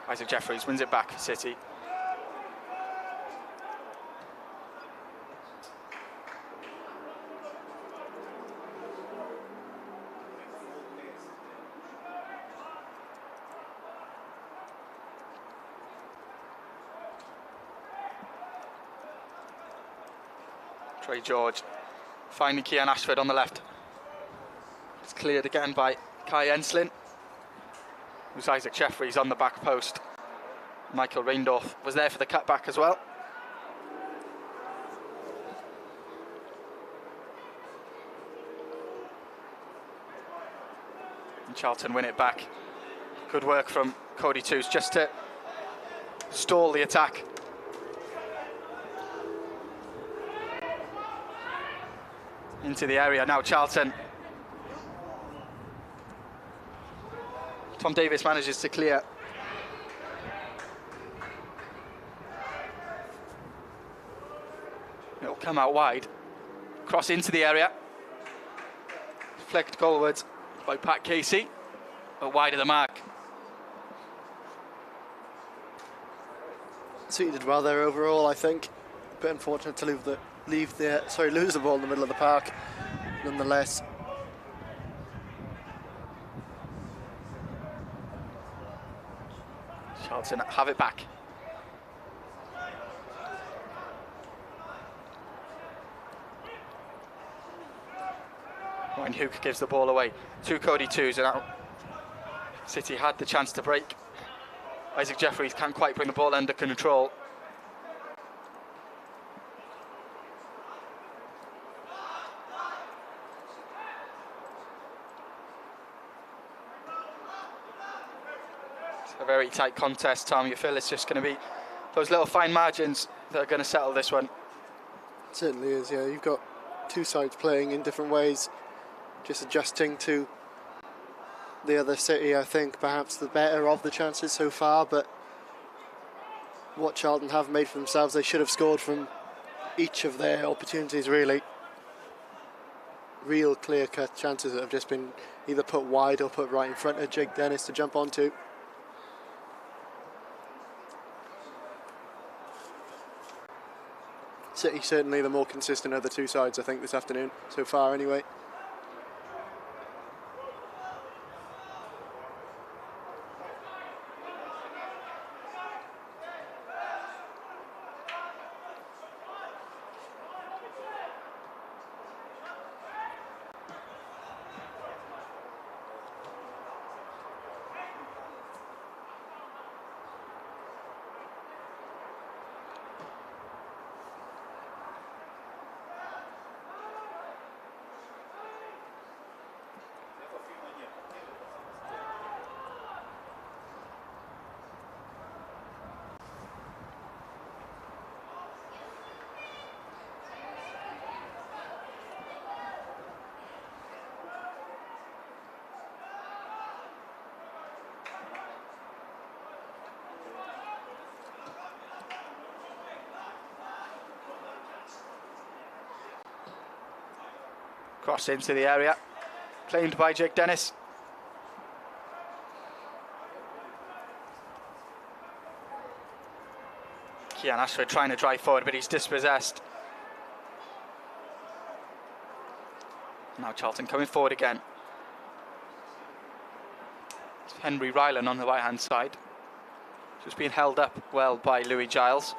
Isaac Jeffries wins it back for City. Trey George finding Kian Ashford on the left. It's cleared again by Kai Enslin. It was Isaac Jeffries on the back post. Michael Raindorf was there for the cutback as well. And Charlton win it back. Good work from Cody Twos just to stall the attack. into the area. Now Charlton. Tom Davies manages to clear. It'll come out wide. Cross into the area. Flicked goalwards by Pat Casey, but wide of the mark. City did well there overall, I think. A bit unfortunate to lose the ball in the middle of the park, nonetheless. Charlton have it back. Ryan Hook gives the ball away. 2 Cody 2s, and now City had the chance to break. Isaac Jeffries can't quite bring the ball under control. It's a very tight contest, Tom. You feel it's just going to be those little fine margins that are going to settle this one. It certainly is, yeah. You've got two sides playing in different ways, just adjusting to the other. City, I think, perhaps the better of the chances so far, but what Charlton have made for themselves, they should have scored from each of their opportunities, really. Real clear-cut chances that have just been either put wide or put right in front of Jake Dennis to jump onto. City certainly the more consistent of the two sides, I think, this afternoon, so far anyway. Cross into the area, claimed by Jake Dennis. Kian Ashford trying to drive forward, but he's dispossessed. Now Charlton coming forward again. It's Henry Ryland on the right hand side. Just being held up well by Louis Giles.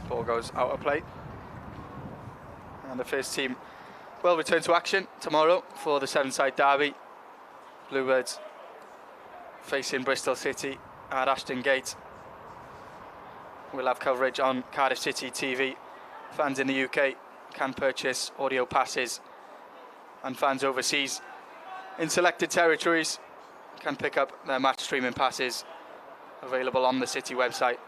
Ball goes out of play, and the first team will return to action tomorrow for the seven-side derby. Bluebirds facing Bristol City at Ashton Gate. We'll have coverage on Cardiff City TV. Fans in the UK can purchase audio passes, and fans overseas in selected territories can pick up their match streaming passes, available on the City website.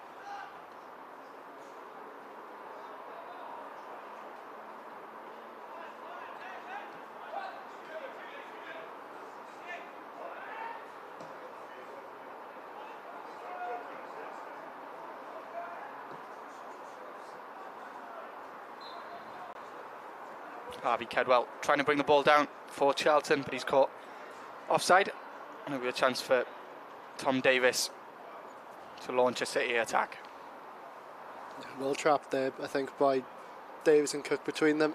Harvey Kedwell trying to bring the ball down for Charlton, but he's caught offside. And it'll be a chance for Tom Davies to launch a City attack. Well trapped there, I think, by Davies and Cook between them.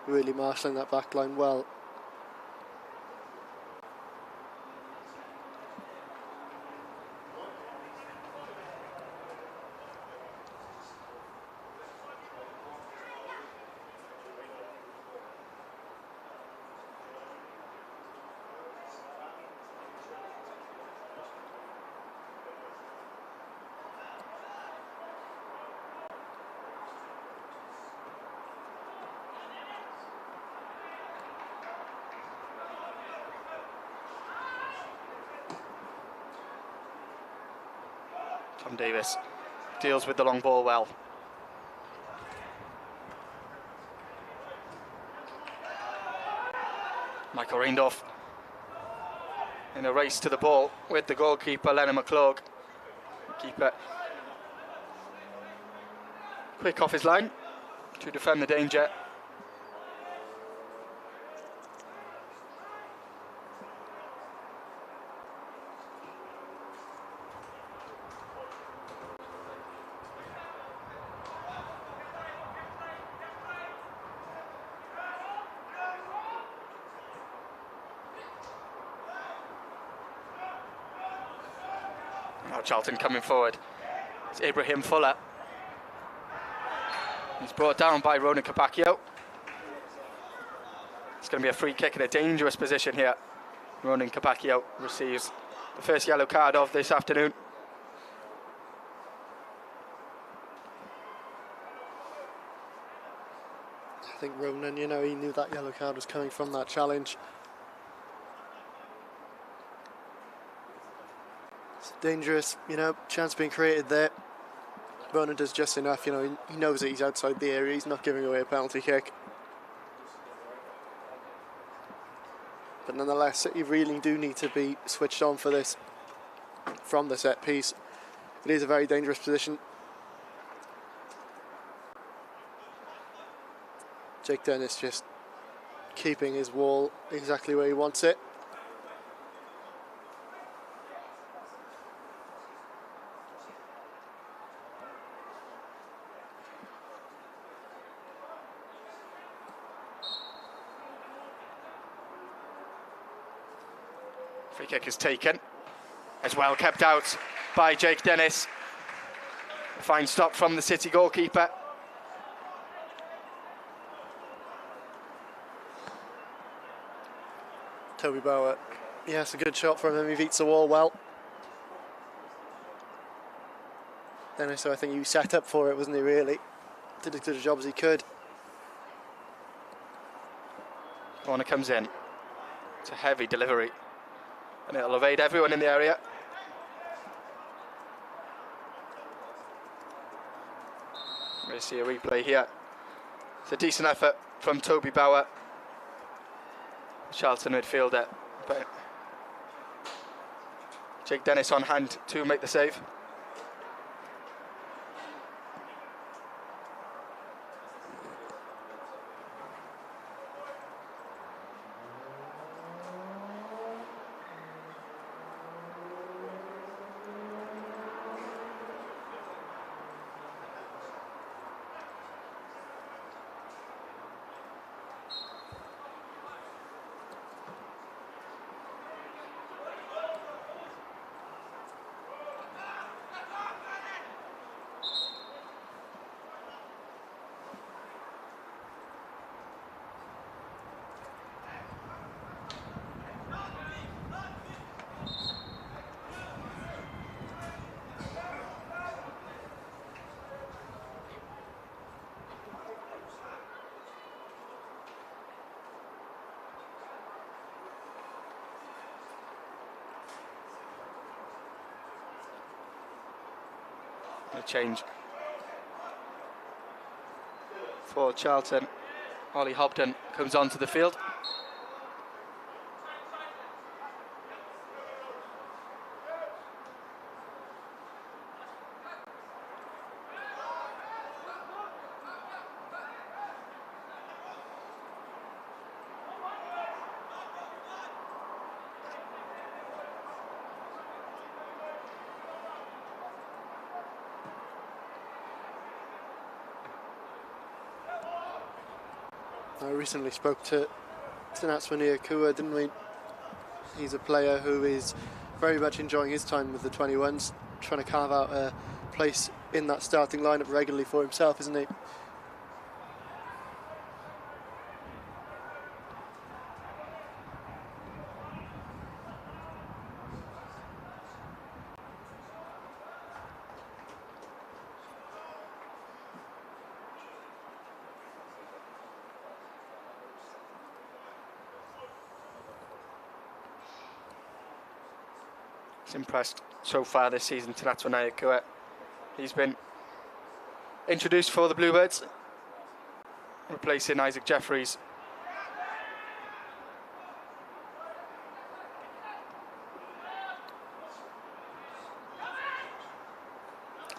Really marshalling that back line well. Tom Davis deals with the long ball well. Michael Reindorf in a race to the ball with the goalkeeper, Lennon McClurg. Keeper quick off his line to defend the danger. Now Charlton coming forward. It's Ibrahim Fuller. He's brought down by Ronan Capacchio. It's going to be a free kick in a dangerous position here. Ronan Capacchio receives the first yellow card of this afternoon. I think Ronan, he knew that yellow card was coming from that challenge. It's dangerous, chance being created there. Ronan does just enough, he knows that he's outside the area, he's not giving away a penalty kick. But nonetheless, you really do need to be switched on for this from the set piece. It is a very dangerous position. Jake Dennis just keeping his wall exactly where he wants it. Free kick is taken, as well kept out by Jake Dennis. A fine stop from the City goalkeeper. Toby Bauer, it's a good shot from him, he beats the wall well. Dennis, so I think he was set up for it, wasn't he, really? Did as good a job as he could. Corner comes in. It's a heavy delivery, and it'll evade everyone in the area. We see a replay here. It's a decent effort from Toby Bauer, Charlton midfielder, but Jake Dennis on hand to make the save. A change for Charlton. Ollie Hobden comes onto the field. I recently spoke to Natswani Akua, didn't we? He's a player who is very much enjoying his time with the 21s, trying to carve out a place in that starting lineup regularly for himself, isn't he? He's impressed so far this season, Natswani Akua. He's been introduced for the Bluebirds, replacing Isaac Jeffries.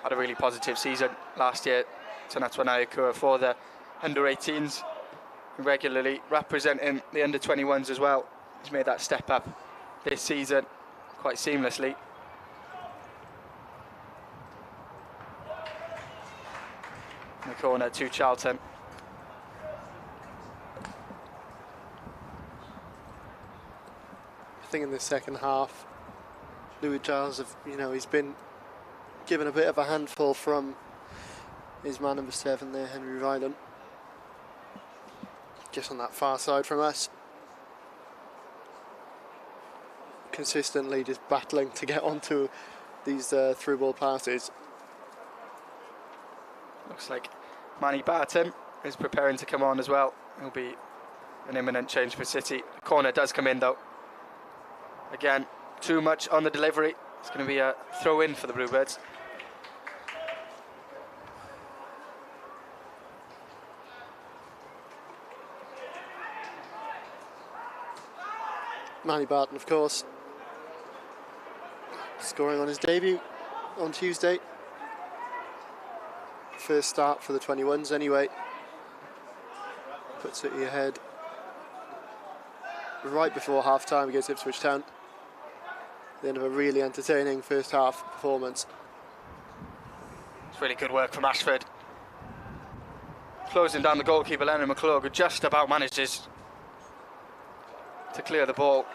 Had a really positive season last year, Tanatwa Nayakua, for the under-18s, regularly representing the under-21s as well. He's made that step up this season quite seamlessly. In the corner to Charlton. I think in the second half, Louis Giles, he's been given a bit of a handful from his man number 7 there, Henry Ryland. Just on that far side from us. Consistently just battling to get onto these through ball passes. Looks like Manny Barton is preparing to come on as well. He'll be an imminent change for City. Corner does come in though. Again, too much on the delivery. It's going to be a throw in for the Bluebirds. Manny Barton, of course, scoring on his debut on Tuesday. First start for the 21s anyway. Put City ahead right before half-time against Ipswich Town. The end of a really entertaining first half performance. It's really good work from Ashford. Closing down the goalkeeper, Lennon McClure, who just about manages to clear the ball.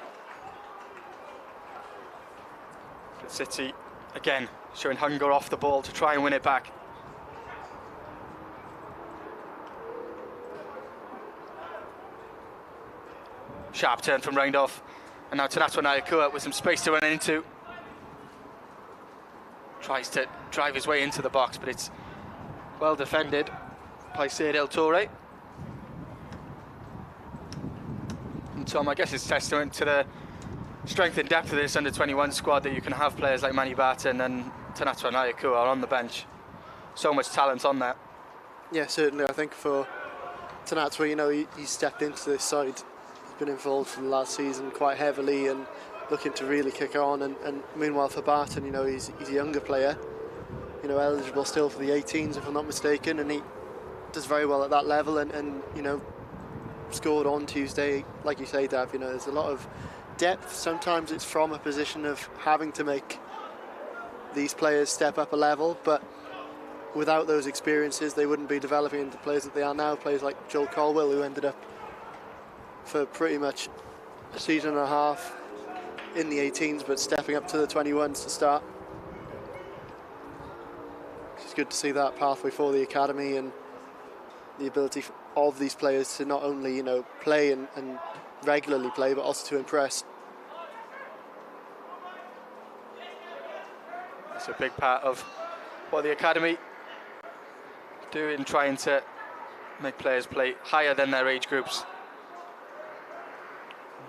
But City, again, showing hunger off the ball to try and win it back. Sharp turn from Rindolph, and now Tanatwa Nayakua with some space to run into. Tries to drive his way into the box, but it's well defended by Seydel Toure. And Tom, I guess it's testament to the strength and depth of this under-21 squad that you can have players like Manny Barton and Tanatwa Nayakua on the bench. So much talent on that. Yeah, certainly. I think for Tanatwa, he stepped into this side. He's been involved from last season quite heavily and looking to really kick on. And meanwhile for Barton, he's a younger player, eligible still for the 18s if I'm not mistaken, and he does very well at that level and scored on Tuesday. Like you say, Dav, there's a lot of depth. Sometimes it's from a position of having to make these players step up a level, but without those experiences they wouldn't be developing into players that they are now. Players like Joel Colwell, who ended up for pretty much a season and a half in the 18s but stepping up to the 21s to start. It's good to see that pathway for the academy and the ability of these players to not only play and regularly play, but also to impress. It's a big part of what the academy do in trying to make players play higher than their age groups.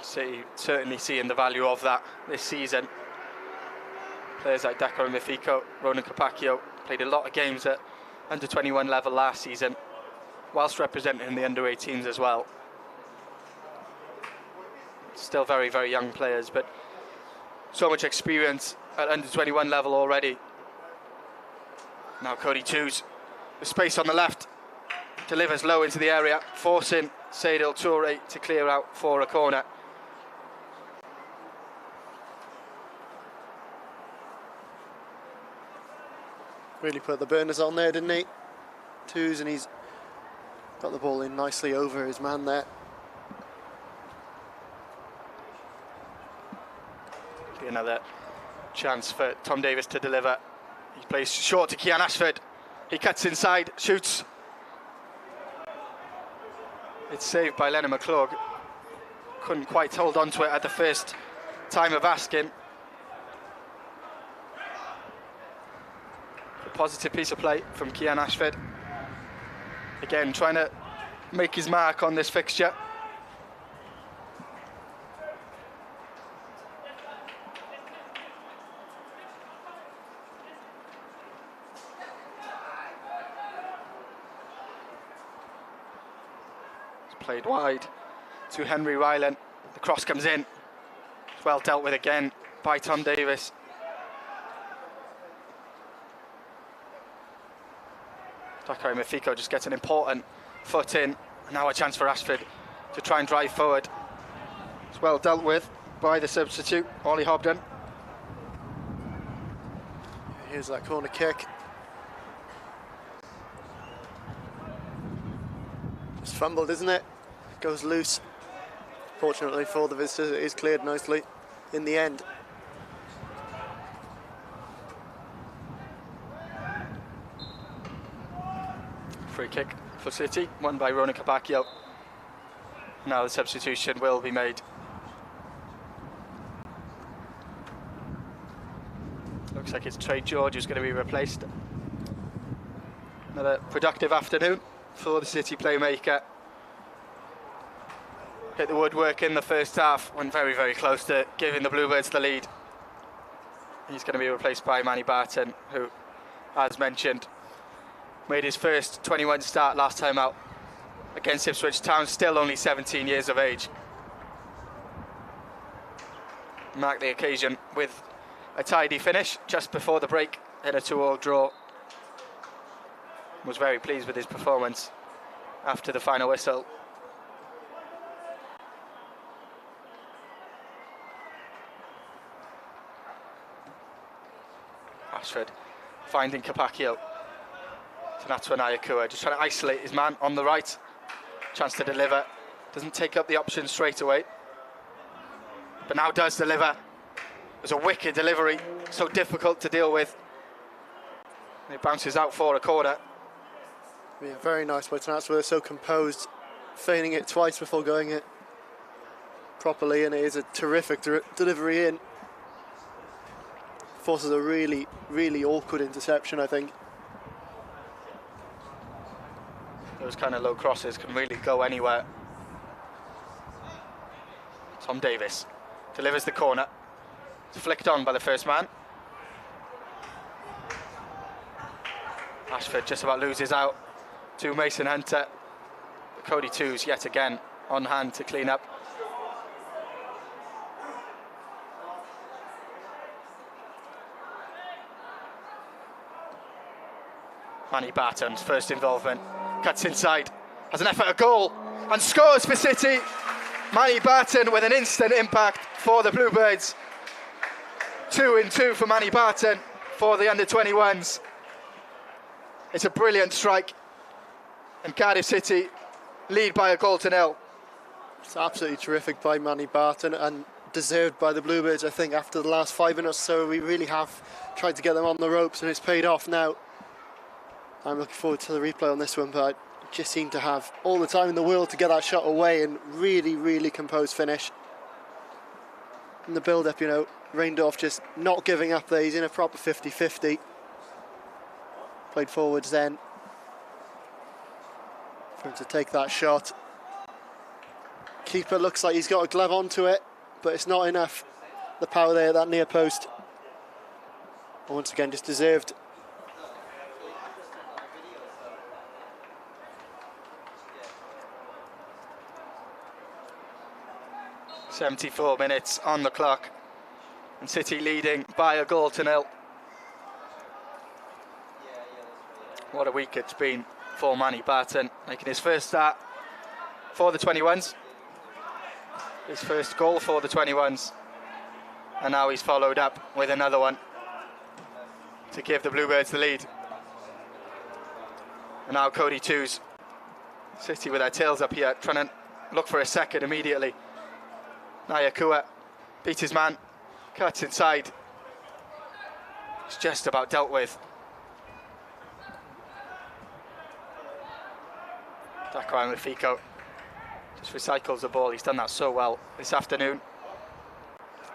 Certainly seeing the value of that this season. Players like Dakar Mifiko, Ronan Capacchio played a lot of games at under-21 level last season, whilst representing the under-18s as well. Still very, very young players, but so much experience at under-21 level already. Now Cody Twos, the space on the left, delivers low into the area, forcing Seydel Toure to clear out for a corner. Really put the burners on there, didn't he? Twos, and he's got the ball in nicely over his man there. Be another chance for Tom Davis to deliver. He plays short to Kian Ashford. He cuts inside, shoots. It's saved by Lennon McClure. Couldn't quite hold on to it at the first time of asking. A positive piece of play from Kian Ashford. Again, trying to make his mark on this fixture. Played wide to Henry Ryland. The cross comes in. It's well dealt with again by Tom Davis. Dakari Mafiko just gets an important foot in. And now a chance for Ashford to try and drive forward. It's well dealt with by the substitute, Ollie Hobden. Here's that corner kick. It's fumbled, isn't it? Goes loose. Fortunately for the visitors, it is cleared nicely in the end. Free kick for City, won by Rona Capacchio. Now the substitution will be made. Looks like it's Trey George who's going to be replaced. Another productive afternoon for the City playmaker. Hit the woodwork in the first half, went very, very close to giving the Bluebirds the lead. He's going to be replaced by Manny Barton, who, as mentioned, made his first 21 start last time out against Ipswich Town, still only 17 years of age. Marked the occasion with a tidy finish just before the break in a 2-2 draw. Was very pleased with his performance after the final whistle. Ashford finding Capacchio. So that's when Ayakua just trying to isolate his man on the right. Chance to deliver. Doesn't take up the option straight away, but now does deliver. It was a wicked delivery, so difficult to deal with. It bounces out for a corner. Yeah, very nice by Tanatsworth, so composed, feigning it twice before going it properly, and it is a terrific delivery in. Forces a really, really awkward interception, I think. Those kind of low crosses can really go anywhere. Tom Davis delivers the corner. It's flicked on by the first man. Ashford just about loses out to Mason Hunter. But Cody Two's yet again on hand to clean up. Manny Barton's first involvement. Cuts inside, has an effort at goal, and scores for City. Manny Barton with an instant impact for the Bluebirds. 2-2 for Manny Barton for the under-21s. It's a brilliant strike, and Cardiff City lead by a 1-0. It's absolutely terrific by Manny Barton, and deserved by the Bluebirds, I think, after the last 5 minutes. So we really have tried to get them on the ropes, and it's paid off now. I'm looking forward to the replay on this one, but I just seem to have all the time in the world to get that shot away, and really, really composed finish. In the build-up, you know, Reindorf just not giving up there. He's in a proper 50-50. Played forwards then for him to take that shot. Keeper looks like he's got a glove onto it, but it's not enough. The power there at that near post. Once again, just deserved. .74 minutes on the clock, and City leading by a 1-0. What a week it's been for Manny Barton, making his first start for the 21s, his first goal for the 21s, and now he's followed up with another one to give the Bluebirds the lead. And now Cody Two's. City with their tails up here, trying to look for a second immediately. Nayakua beats his man, cuts inside. It's just about dealt with. Dakar Mafiko just recycles the ball. He's done that so well this afternoon.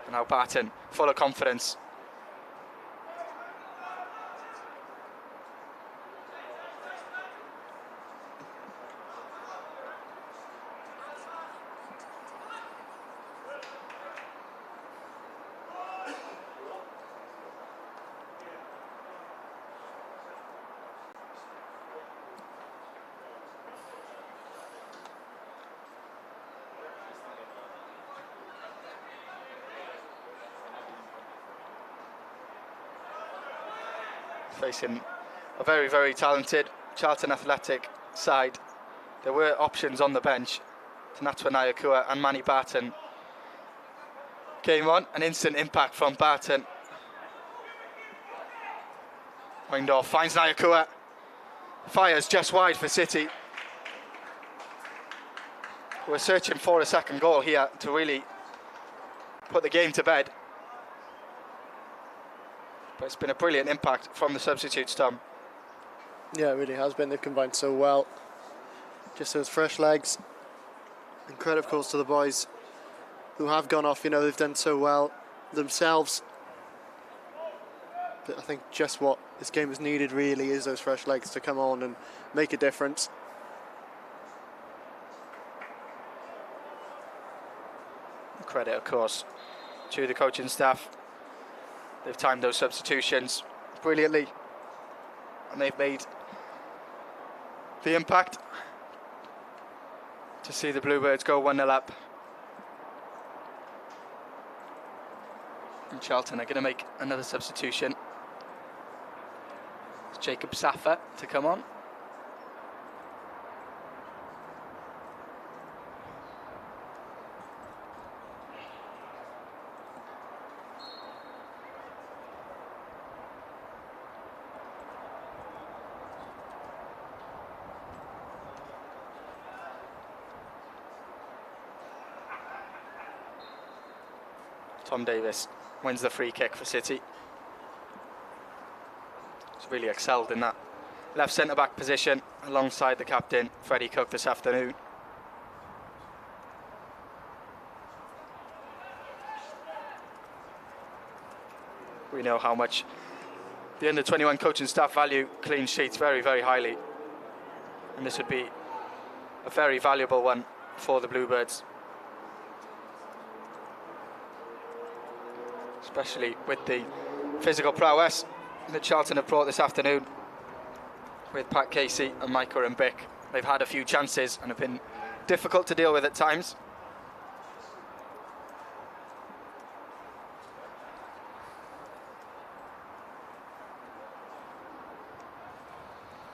And now Barton, full of confidence. facing a very, very talented Charlton Athletic side. There were options on the bench. Tanatwa Nyakua and Manny Barton came on. An instant impact from Barton. Windorf finds Nyakua. Fires just wide for City. We're searching for a second goal here to really put the game to bed. But it's been a brilliant impact from the substitutes, Tom. Yeah, it really has been. They've combined so well. Just those fresh legs. And credit, of course, to the boys who have gone off. You know, they've done so well themselves. But I think just what this game has needed really is those fresh legs to come on and make a difference. Credit, of course, to the coaching staff. They've timed those substitutions brilliantly, and they've made the impact to see the Bluebirds go 1-0 up. And Charlton are going to make another substitution. It's Jacob Safa to come on. Tom Davis wins the free kick for City. He's really excelled in that left centre-back position alongside the captain, Freddie Cook, this afternoon. We know how much the under-21 coaching staff value clean sheets very, very highly. And this would be a very valuable one for the Bluebirds. Especially with the physical prowess that Charlton have brought this afternoon with Pat Casey and Micah and Bick. They've had a few chances and have been difficult to deal with at times.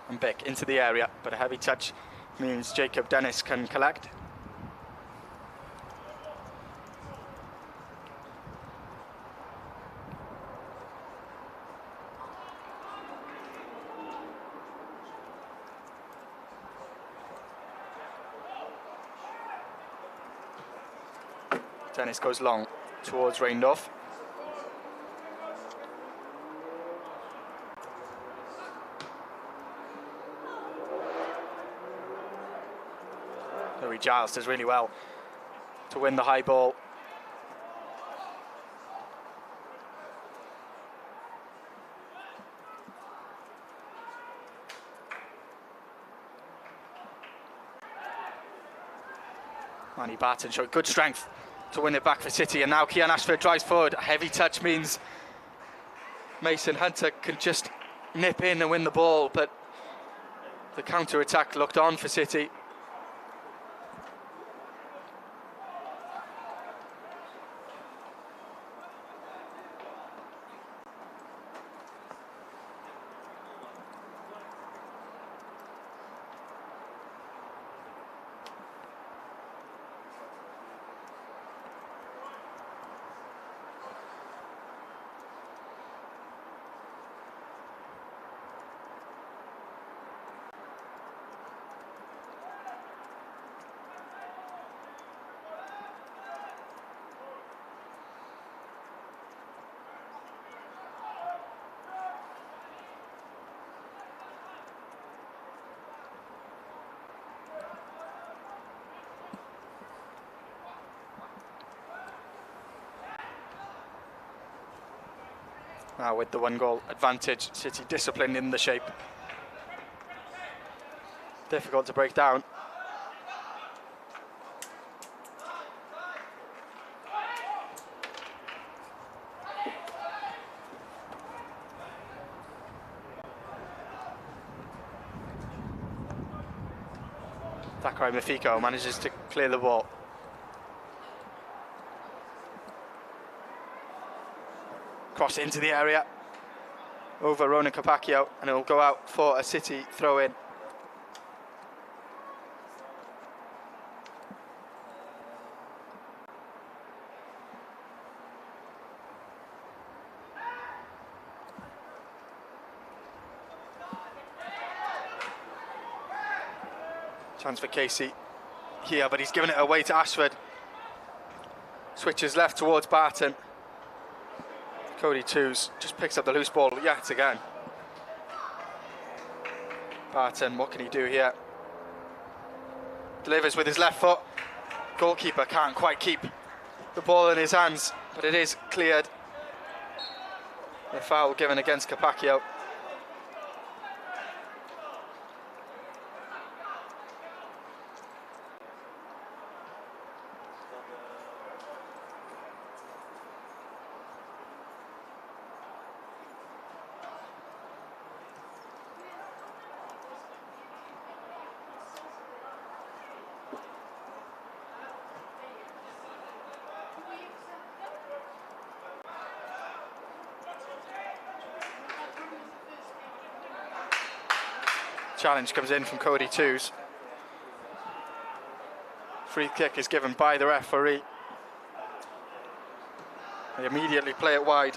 And Bick into the area, but a heavy touch means Jacob Dennis can collect. Dennis goes long towards Reindorf. Louis Giles does really well to win the high ball. Manny Barton showed good strength to win it back for City, and now Kian Ashford drives forward. A heavy touch means Mason Hunter can just nip in and win the ball, but the counter-attack looked on for City. Now with the 1-goal advantage, City disciplined in the shape. Difficult to break down. Thakray Mafiko manages to clear the ball. Cross into the area. over Ronan Capaccio, and it'll go out for a City throw-in. Chance for Casey here, but he's given it away to Ashford. Switches left towards Barton. Cody Twos just picks up the loose ball yet again. Barton, what can he do here? Delivers with his left foot. Goalkeeper can't quite keep the ball in his hands, but it is cleared. The foul given against Capaccio. Challenge comes in from Cody Twos. Free kick is given by the referee. They immediately play it wide.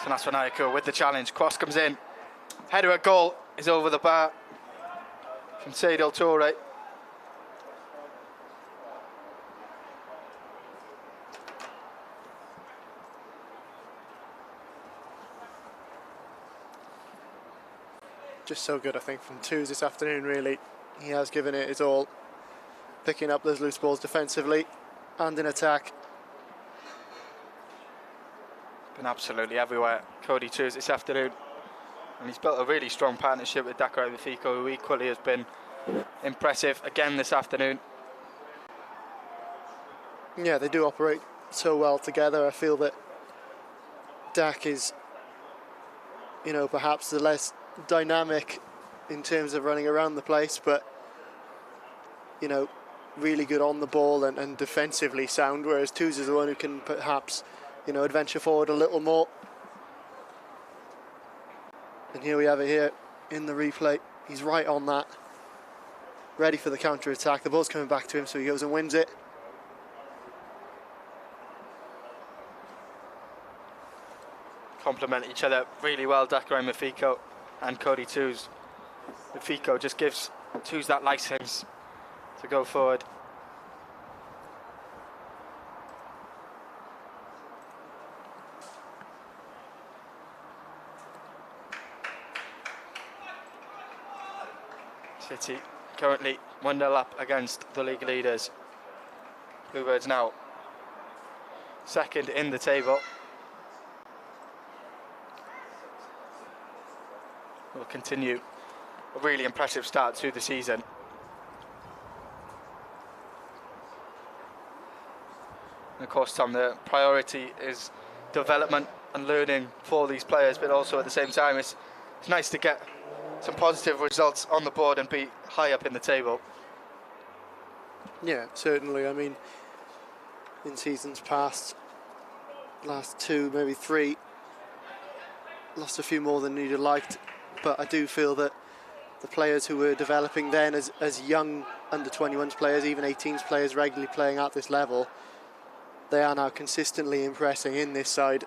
Sanaswanayako with the challenge. Cross comes in. Header at goal is over the bar from Seydou Touré. Just so good, I think, from Twos this afternoon, really. He has given it his all, picking up those loose balls defensively and in attack. Been absolutely everywhere, Cody Twos this afternoon. And he's built a really strong partnership with Dakar Mafiko, who equally has been impressive again this afternoon. Yeah, they do operate so well together. I feel that Dak is, you know, perhaps the less dynamic in terms of running around the place, but, you know, really good on the ball and defensively sound, whereas Twos is the one who can perhaps, you know, adventure forward a little more. And here we have it here in the replay. He's right on that, ready for the counter-attack. The ball's coming back to him, so he goes and wins it. Complement each other really well, Dakar Mafiko and Cody Twos. Mafiko just gives Twos that license to go forward. City currently 1-0 up against the league leaders. Bluebirds now second in the table. Will continue a really impressive start to the season. And of course, Tom, the priority is development and learning for these players, but also at the same time it's nice to get some positive results on the board and be high up in the table. Yeah, certainly. I mean, in seasons past, last two, maybe three, lost a few more than you'd have liked, but I do feel that the players who were developing then as young under-21s players, even 18s players regularly playing at this level, they are now consistently impressing in this side,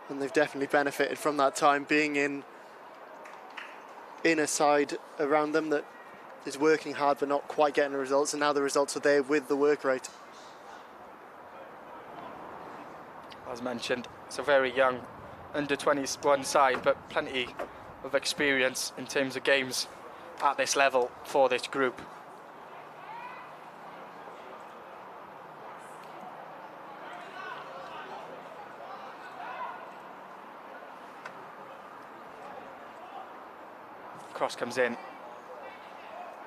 and they've definitely benefited from that time being in a side around them that is working hard but not quite getting the results, and now the results are there with the work rate. As mentioned, it's a very young under-21 side, but plenty of experience in terms of games at this level for this group. Cross comes in.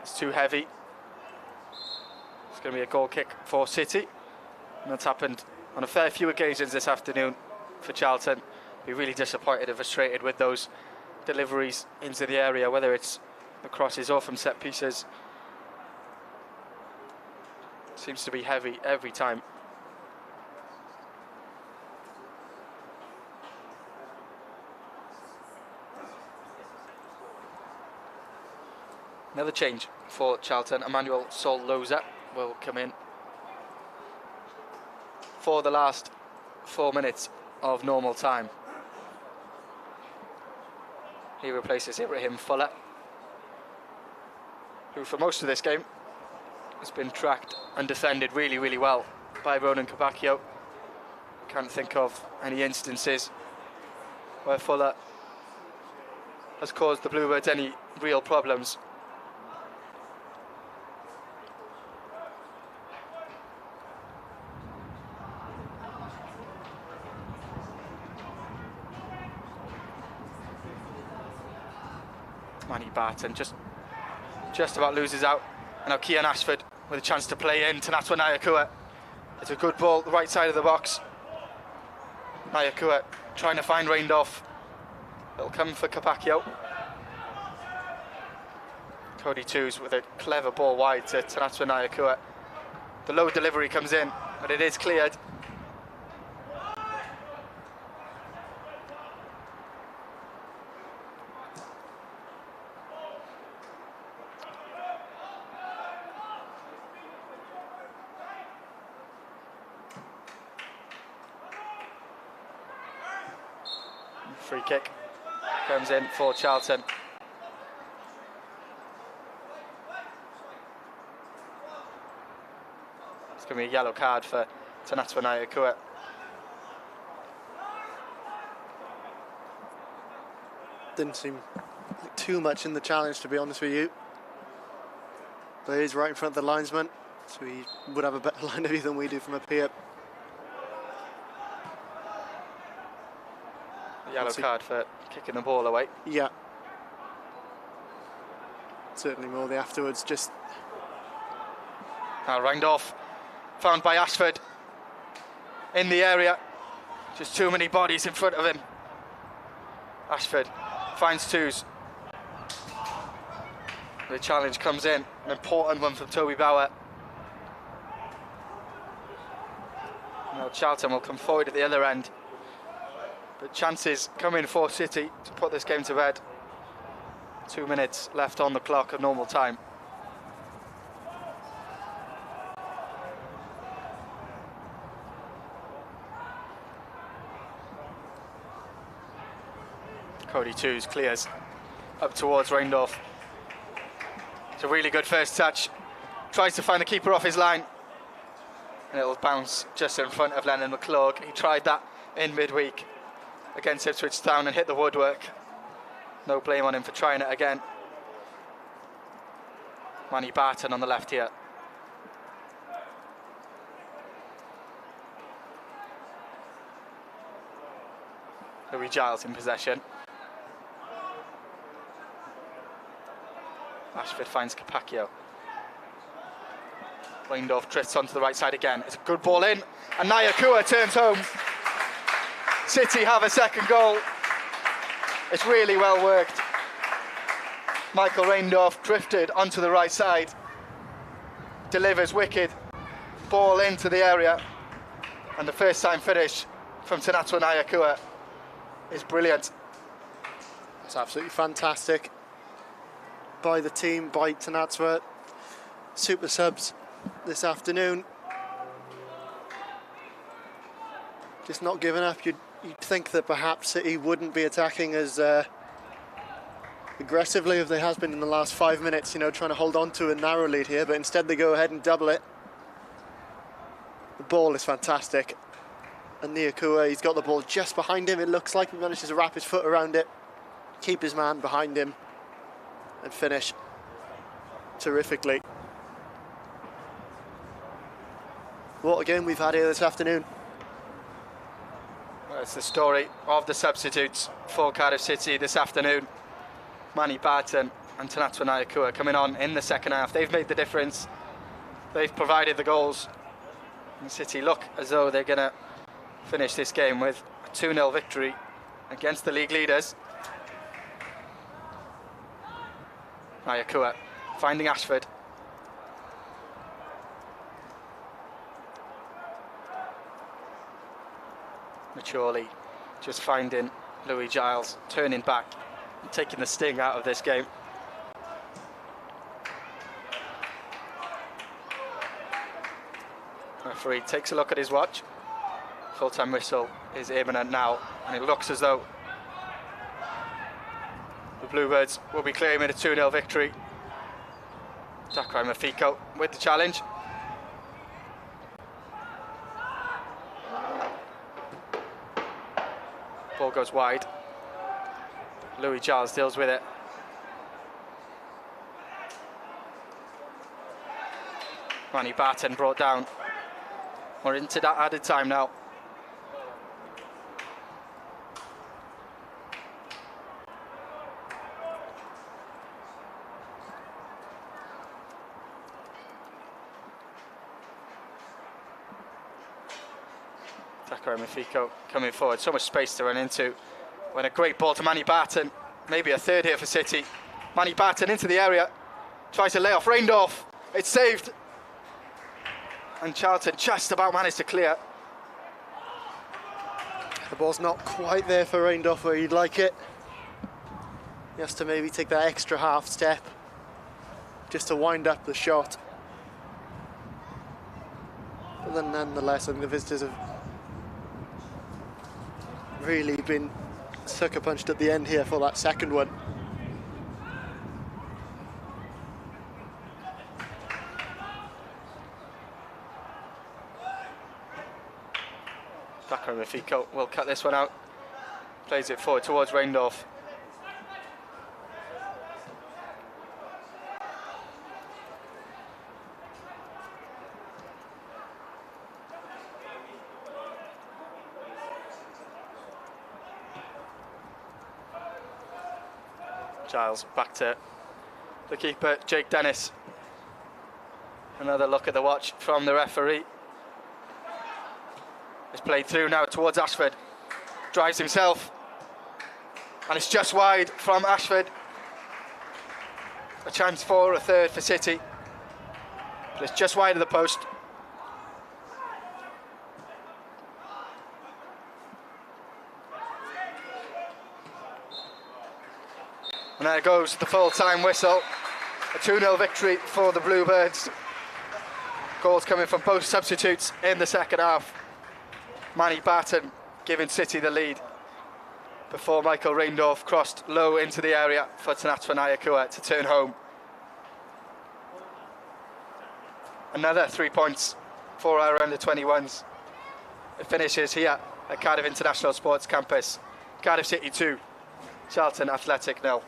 It's too heavy. It's going to be a goal kick for City. And that's happened on a fair few occasions this afternoon for Charlton. Be really disappointed and frustrated with those deliveries into the area, whether it's the crosses or from set pieces. Seems to be heavy every time. Another change for Charlton. Emmanuel Sol-Loza will come in for the last 4 minutes of normal time. He replaces Ibrahim Fuller, who for most of this game has been tracked and defended really, really well by Ronan Capaccio. Can't think of any instances where Fuller has caused the Bluebirds any real problems. Manny Barton just about loses out. And now Kian Ashford with a chance to play in to Natwa Nyakua. It's a good ball, the right side of the box. Nyakua trying to find Reindorf. It'll come for Capaccio. Cody Twos with a clever ball wide to Natwa Nyakua. The low delivery comes in, but it is cleared. Free kick comes in for Charlton. It's going to be a yellow card for Natwa Nyakua. Didn't seem like too much in the challenge, to be honest with you. But he's right in front of the linesman, so he would have a better line of view than we do from up here. Yellow card for kicking the ball away. Yeah. Certainly more the afterwards, just... Now Reindorf, found by Ashford in the area. Just too many bodies in front of him. Ashford finds Twos. The challenge comes in, an important one from Toby Bauer. Now Charlton will come forward at the other end. But chances coming for City to put this game to bed. 2 minutes left on the clock of normal time. Cody Twos clears up towards Reindorf. It's a really good first touch. Tries to find the keeper off his line. And it'll bounce just in front of Lennon McClurg. He tried that in midweek against Ipswich Town and hit the woodwork. No blame on him for trying it again. Manny Barton on the left here. Louis Giles in possession. Ashford finds Capaccio. Reindorf drifts onto the right side again. It's a good ball in, and Nyakua turns home. City have a second goal. It's really well worked. Michael Reindorf drifted onto the right side. Delivers wicked. Ball into the area. And the first time finish from Natwa Nyakua is brilliant. It's absolutely fantastic by the team, by Natwa. Super subs this afternoon. Just not giving up. You'd think that perhaps City wouldn't be attacking as aggressively as they has been in the last 5 minutes, you know, trying to hold on to a narrow lead here, but instead they go ahead and double it. The ball is fantastic. And Nyakua, he's got the ball just behind him, it looks like. He manages to wrap his foot around it, keep his man behind him, and finish terrifically. What a game we've had here this afternoon. Well, it's the story of the substitutes for Cardiff City this afternoon. Manny Barton and Natwa Nyakua coming on in the second half. They've made the difference. They've provided the goals. And City look as though they're going to finish this game with a 2-0 victory against the league leaders. Nyakua finding Ashford. maturely, just finding Louis Giles, turning back and taking the sting out of this game. Referee takes a look at his watch. Full-time whistle is imminent now, and it looks as though the Bluebirds will be claiming a 2-0 victory. Zachary Mafiko with the challenge. Ball goes wide. Louis Giles deals with it. Manny Barton brought down. We're into that added time now. Zachary Mafiko coming forward, so much space to run into. When a great ball to Manny Barton, maybe a third here for City. Manny Barton into the area, tries to lay off Reindorf, it's saved. And Charlton just about managed to clear. The ball's not quite there for Reindorf where he'd like it. He has to maybe take that extra half step just to wind up the shot. But then nonetheless, I think the visitors have really been sucker punched at the end here for that second one. Zachary Mafiko will cut this one out. Plays it forward towards Reindorf. Giles back to the keeper, Jake Dennis. Another look at the watch from the referee. It's played through now towards Ashford. Drives himself. And it's just wide from Ashford. A chance for a third for City. But it's just wide of the post. And there goes the full-time whistle. A 2-0 victory for the Bluebirds. Goals coming from both substitutes in the second half. Manny Barton giving City the lead before Michael Reindorf crossed low into the area for Tanatwa Nyakua to turn home. Another 3 points for our under-21s. It finishes here at Cardiff International Sports Campus. Cardiff City 2, Charlton Athletic 0.